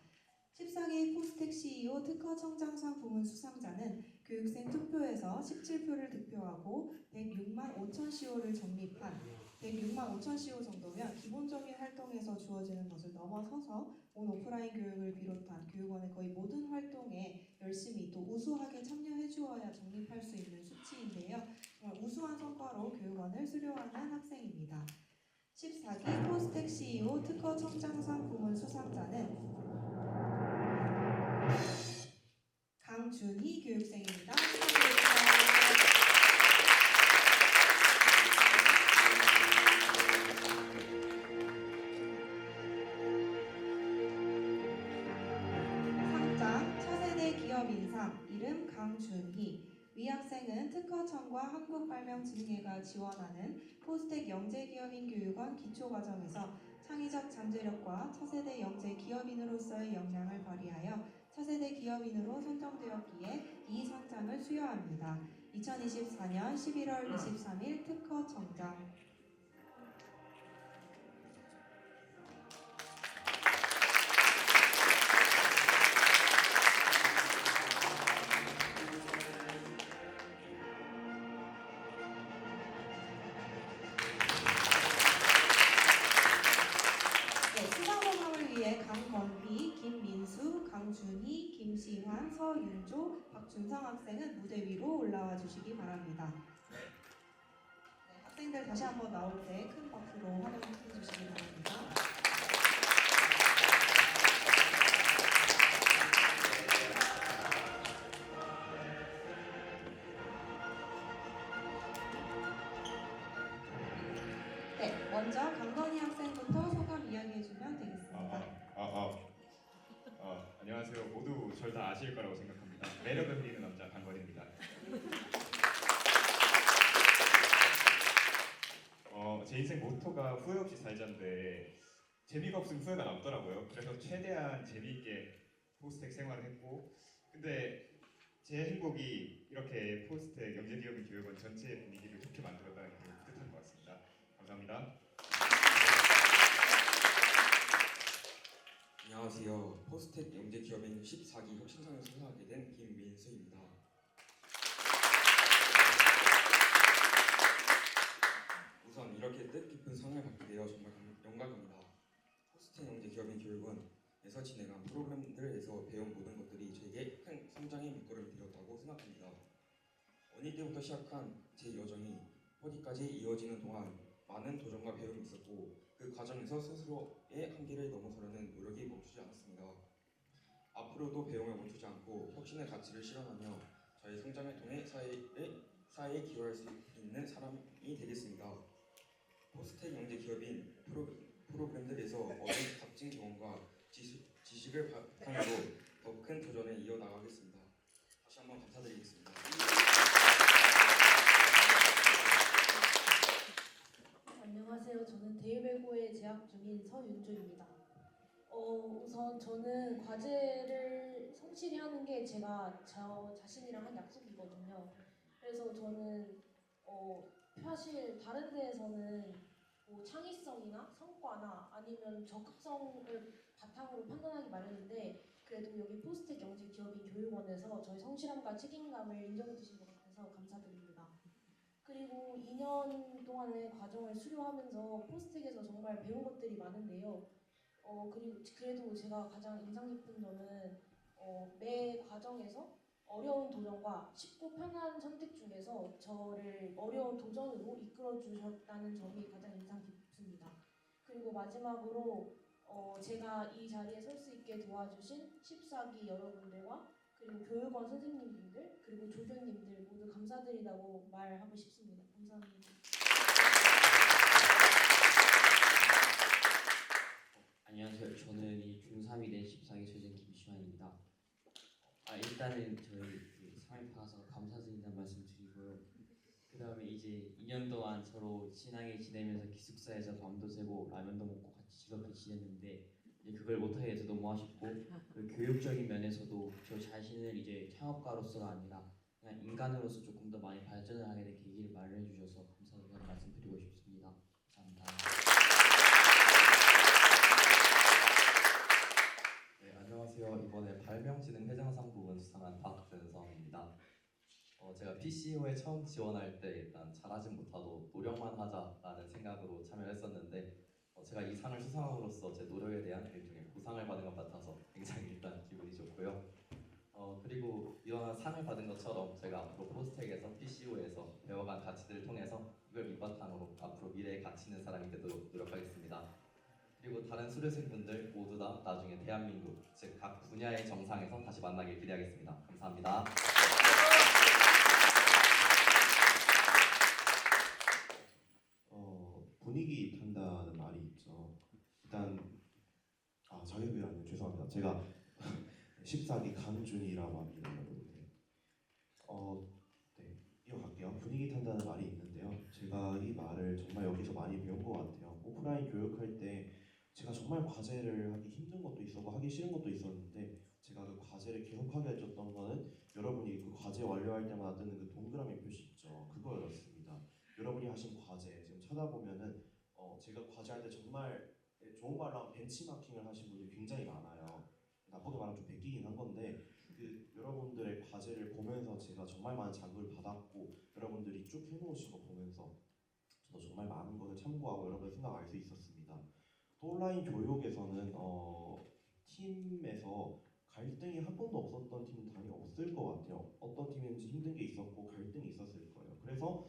14기 포스텍 CEO 특허청장상 부문 수상자는 교육생 투표에서 17표를 득표하고 106만 5천 시호를 적립한 106만 5천 시호 정도면 기본적인 활동에서 주어지는 것을 넘어서서 온 오프라인 교육을 비롯한 교육원의 거의 모든 활동에 열심히 또 우수하게 참여해 주어야 적립할 수 있는 수치인데요. 정말 우수한 성과로 교육원을 수료하는 학생입니다. 14기 포스텍 CEO 특허청장상 부문 수상자는 강준희 교육생입니다. 상장 차세대 기업 인상 이름 강준희. 위 학생은 특허청과 한국발명진흥회가 지원하는 포스텍 영재기업인 교육원 기초과정에서 창의적 잠재력과 차세대 영재 기업인으로서의 역량을 발휘하여 차세대 기업인으로 선정되었기에 이 상장을 수여합니다. 2024년 11월 23일 특허청장. 이시환, 서윤주, 박준성 학생은 무대 위로 올라와 주시기 바랍니다. 네, 학생들 다시 한번 나올 때 큰 박수로 환영해 주시기 바랍니다. 네, 먼저 강건희 학생부터 소감 이야기해주면 되겠습니다. 안녕하세요. 모두 절 다 아실 거라고 생각합니다. 매력을 흐리는 남자 강건입니다. 제 인생 모토가 후회 없이 살자인데 재미가 없으면 후회가 남더라고요. 그래서 최대한 재미있게 포스텍 생활을 했고, 근데 제 행복이 이렇게 포스텍 영재기업인 교육원 전체의 분위기를 좋게 만들었다는 게 뿌듯한 것 같습니다. 감사합니다. 안녕하세요. 포스텍 영재기업인 14기 혁신상을 수상하게 된 김민수입니다. 우선 이렇게 뜻깊은 상을 받게 되어 정말 영광입니다. 포스텍 영재기업인 교육원에서 진행한 프로그램들에서 배운 모든 것들이 저에게 큰 성장의 밑거름이 되었다고 생각합니다. 어릴 때부터 시작한 제 여정이 어디까지 이어지는 동안 많은 도전과 배움이 있었고, 그 과정에서 스스로의 한계를 넘어서려는 노력이 멈추지 않았습니다. 앞으로도 배움을 멈추지 않고 혁신의 가치를 실현하며 저의 성장을 통해 사회에 기여할 수 있는 사람이 되겠습니다. 포스텍 영재 기업인 프로그램들에서 얻은 값진 경험과 지식을 바탕으로 더 큰 도전에 이어나가겠습니다. 다시 한번 감사드리겠습니다. 안녕하세요. 저는 대외고에 재학 중인 서윤주입니다. 우선 저는 과제를 성실히 하는 게 제가 저 자신이랑 한 약속이거든요. 그래서 저는 사실 다른 데에서는 뭐 창의성이나 성과나 아니면 적극성을 바탕으로 판단하기 마련인데, 그래도 여기 포스텍 영재 기업인 교육원에서 저희 성실함과 책임감을 인정해 주신 것 같아서 감사드립니다. 그리고 2년 동안의 과정을 수료하면서 포스텍에서 정말 배운 것들이 많은데요. 그래도 제가 가장 인상 깊은 점은 매 과정에서 어려운 도전과 쉽고 편한 선택 중에서 저를 어려운 도전으로 이끌어 주셨다는 점이 가장 인상 깊습니다. 그리고 마지막으로 제가 이 자리에 설 수 있게 도와주신 14기 여러분들과 그리고 교육원 선생님분들 그리고 조교님들 모두 감사드리다고 말하고 싶습니다. 감사합니다. 안녕하세요. 저는 이 중3이 된 14기 재생 김시환입니다. 일단은 저희 상을 받아서 감사드린다는 말씀 드리고요. 그 다음에 이제 2년 동안 서로 친하게 지내면서 기숙사에서 밤도 새고 라면도 먹고 같이 즐겁게 지냈는데, 이제 그걸 못하게 돼서 너무 아쉽고, 그 교육적인 면에서도 저 자신을 이제 창업가로서가 아니라 그냥 인간으로서 조금 더 많이 발전을 하게 된 계기를 마련해 주셔서 감사하다는 말씀 드리고 싶습니다. 감사합니다. 네, 안녕하세요. 이번에 발명진흥 회장상 부분 수상한 박근성입니다. 제가 PCO에 처음 지원할 때 일단 잘하진 못하도 노력만 하자라는 생각으로 참여를 했었는데, 제가 이 상을 수상함으로써 제 노력에 대한 일종의 보상을 받은 것 같아서 굉장히 일단 기분이 좋고요. 그리고 이런 상을 받은 것처럼 제가 앞으로 포스텍에서 PCO에서 배워간 가치들을 통해서 이걸 밑바탕으로 앞으로 미래에 가치 있는 사람이 되도록 노력하겠습니다. 그리고 다른 수료생분들 모두 다 나중에 대한민국, 즉 각 분야의 정상에서 다시 만나길 기대하겠습니다. 감사합니다. 분위기 탄다는 말이 있죠. 일단 자기소개 아니에요. 죄송합니다. 제가 14기 강준이라고 합니다, 여러분. 네, 이어갈게요. 분위기 탄다는 말이 있는데요. 제가 이 말을 정말 여기서 많이 배운 것 같아요. 오프라인 교육할 때 제가 정말 과제를 하기 힘든 것도 있었고 하기 싫은 것도 있었는데, 제가 그 과제를 계속하게 해줬던 거는 여러분이 그 과제 완료할 때마다 뜨는 그 동그라미 표시 있죠. 그거였습니다. 여러분이 하신 과제 지금 찾아보면은 제가 과제할 때 정말 좋은 말로 하면 벤치마킹을 하신 분들이 굉장히 많아요. 나쁘게 말하면 좀 베끼긴 한 건데, 그 여러분들의 과제를 보면서 제가 정말 많은 자극을 받았고, 여러분들이 쭉 해놓으신 거 보면서 저도 정말 많은 것을 참고하고 여러분의 생각 알 수 있었습니다. 또 온라인 교육에서는 팀에서 갈등이 한 번도 없었던 있었고 갈등이 있었을 거예요. 그래서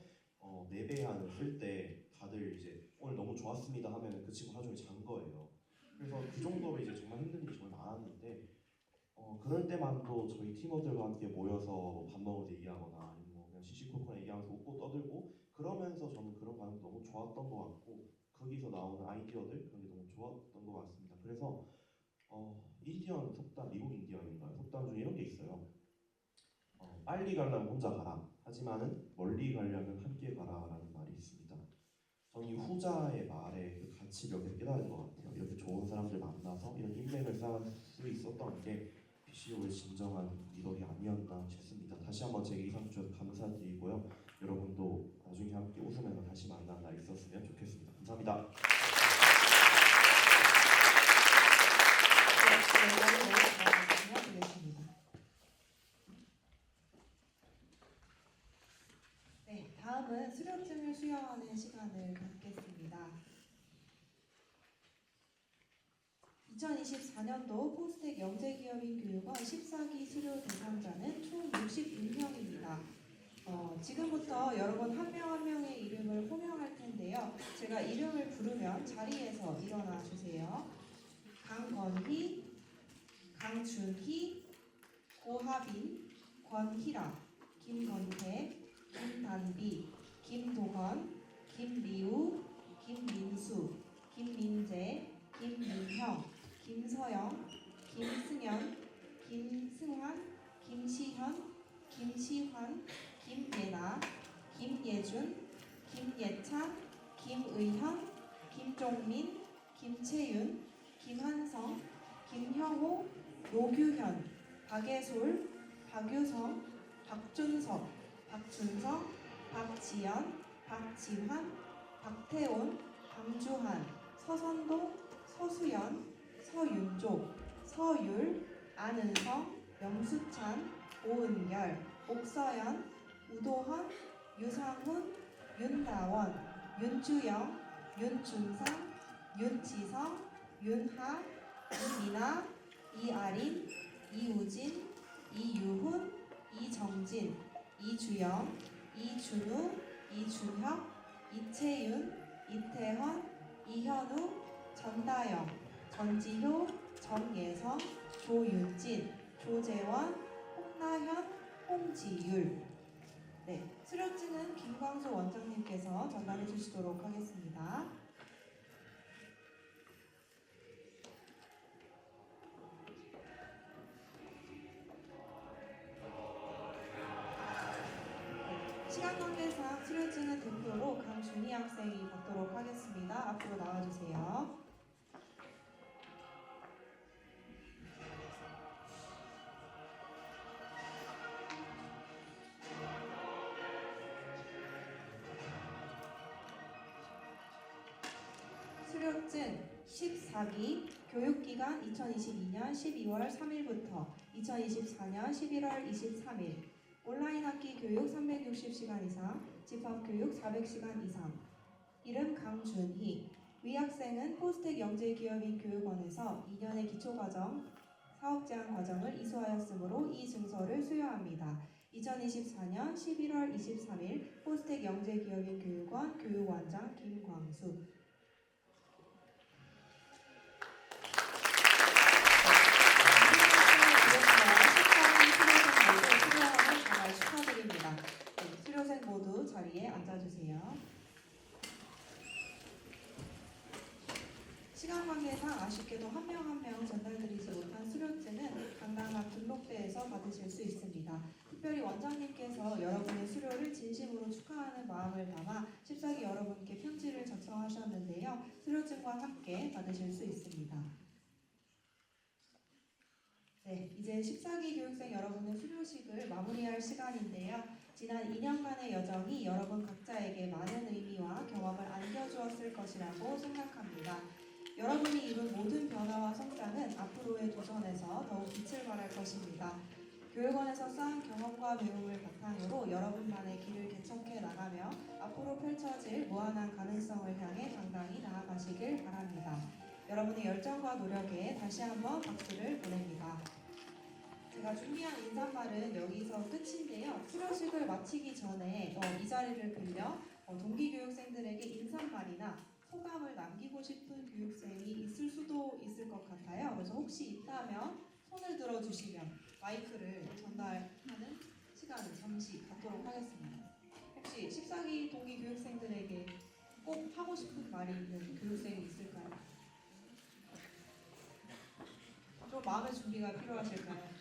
내배안을 쓸 때 다들 이제 오늘 너무 좋았습니다 하면 그 친구 하루 종일 잔 거예요. 그래서 그 정도로 이제 정말 힘든 일이 정말 많았는데 그럴 때만도 저희 팀원들과 함께 모여서 밥 먹을 때 얘기하거나 아니면 뭐 그냥 시시콜콜 얘기하면서 웃고 떠들고 그러면서 저는 그런 과정이 너무 좋았던 것 같고 거기서 나오는 아이디어들 그런 게 너무 좋았던 것 같습니다. 그래서 인디언 속담, 미국 인디언인가요? 속담 중에 이런 게 있어요. 빨리 가려면 혼자 가라. 하지만은 멀리 가려면 함께 가라라는 말이 있습니다. 저는 이 후자의 말에 그 가치를 여기서 깨달은 것 같아요. 이렇게 좋은 사람들 만나서 이런 인맥을 쌓을 수 있었던 게 PCO의 진정한 미덕이 아니었나 싶습니다. 다시 한번 제게 이상 주셔서 감사드리고요. 여러분도 나중에 함께 웃으면서 다시 만난 날 있었으면 좋겠습니다. 감사합니다. 네, 다음은 수료증을 수여하는 시간을 갖겠습니다. 2024년도 포스텍 영재기업인 교육원 14기 수료 대상자는 총 61명입니다. 지금부터 여러분 한 명 한 명의 이름을 호명할 텐데요. 제가 이름을 부르면 자리에서 일어나 주세요. 강건희, 강준희, 고하빈, 권희라, 김건태, 김단비, 김도건, 김리우, 김민수, 김민재, 김민형, 김서영, 김승현, 김승환, 김시현, 김시환, 김예나, 김예준, 김예찬, 김의현, 김종민, 김채윤, 김한성, 김형호, 노규현, 박예솔, 박유성, 박준석, 박준성, 박지연, 박지환, 박태온, 강주한, 서선동, 서수연, 서윤조, 서율, 안은성, 염수찬, 오은결, 옥서연, 우도헌, 유상훈, 윤다원, 윤주영, 윤준상, 윤지성, 윤하, 이민아, 이아린, 이우진, 이유훈, 이정진, 이주영, 이준우, 이준혁, 이채윤, 이태헌, 이현우, 전다영, 전지효, 정예성, 조윤진, 조재원, 홍나현, 홍지율. 네, 수료증은 김광수 원장님께서 전달해 주시도록 하겠습니다. 시간 관계상 수료증은 대표로 강준희 학생이 받도록 하겠습니다. 앞으로 나와주세요. 수료증 14기 교육기간 2022년 12월 3일부터 2024년 11월 23일 온라인 학기 교육 360시간 이상, 집합교육 400시간 이상. 이름 강준희. 위 학생은 포스텍 영재기업인 교육원에서 2년의 기초과정, 사업제한 과정을 이수하였으므로 이 증서를 수여합니다. 2024년 11월 23일 포스텍 영재기업인 교육원 교육원장 김광수. 축하드립니다. 네, 수료생 모두 자리에 앉아주세요. 시간 관계상 아쉽게도 한 명 한 명 전달드리지 못한 수료증은 강당 앞 등록대에서 받으실 수 있습니다. 특별히 원장님께서 여러분의 수료를 진심으로 축하하는 마음을 담아 14기 여러분께 편지를 작성하셨는데요. 수료증과 함께 받으실 수 있습니다. 네, 이제 14기 교육생 여러분의 수료식을 마무리할 시간인데요. 지난 2년간의 여정이 여러분 각자에게 많은 의미와 경험을 안겨주었을 것이라고 생각합니다. 여러분이 이룬 모든 변화와 성장은 앞으로의 도전에서 더욱 빛을 발할 것입니다. 교육원에서 쌓은 경험과 배움을 바탕으로 여러분만의 길을 개척해 나가며 앞으로 펼쳐질 무한한 가능성을 향해 당당히 나아가시길 바랍니다. 여러분의 열정과 노력에 다시 한번 박수를 보냅니다. 제가 준비한 인사말은 여기서 끝인데요. 수료식을 마치기 전에 이 자리를 빌려 동기 교육생들에게 인사말이나 소감을 남기고 싶은 교육생이 있을 수도 있을 것 같아요. 그래서 혹시 있다면 손을 들어주시면 마이크를 전달하는 시간을 잠시 갖도록 하겠습니다. 혹시 14기 동기 교육생들에게 꼭 하고 싶은 말이 있는 교육생이 있을까요? 좀 마음의 준비가 필요하실까요?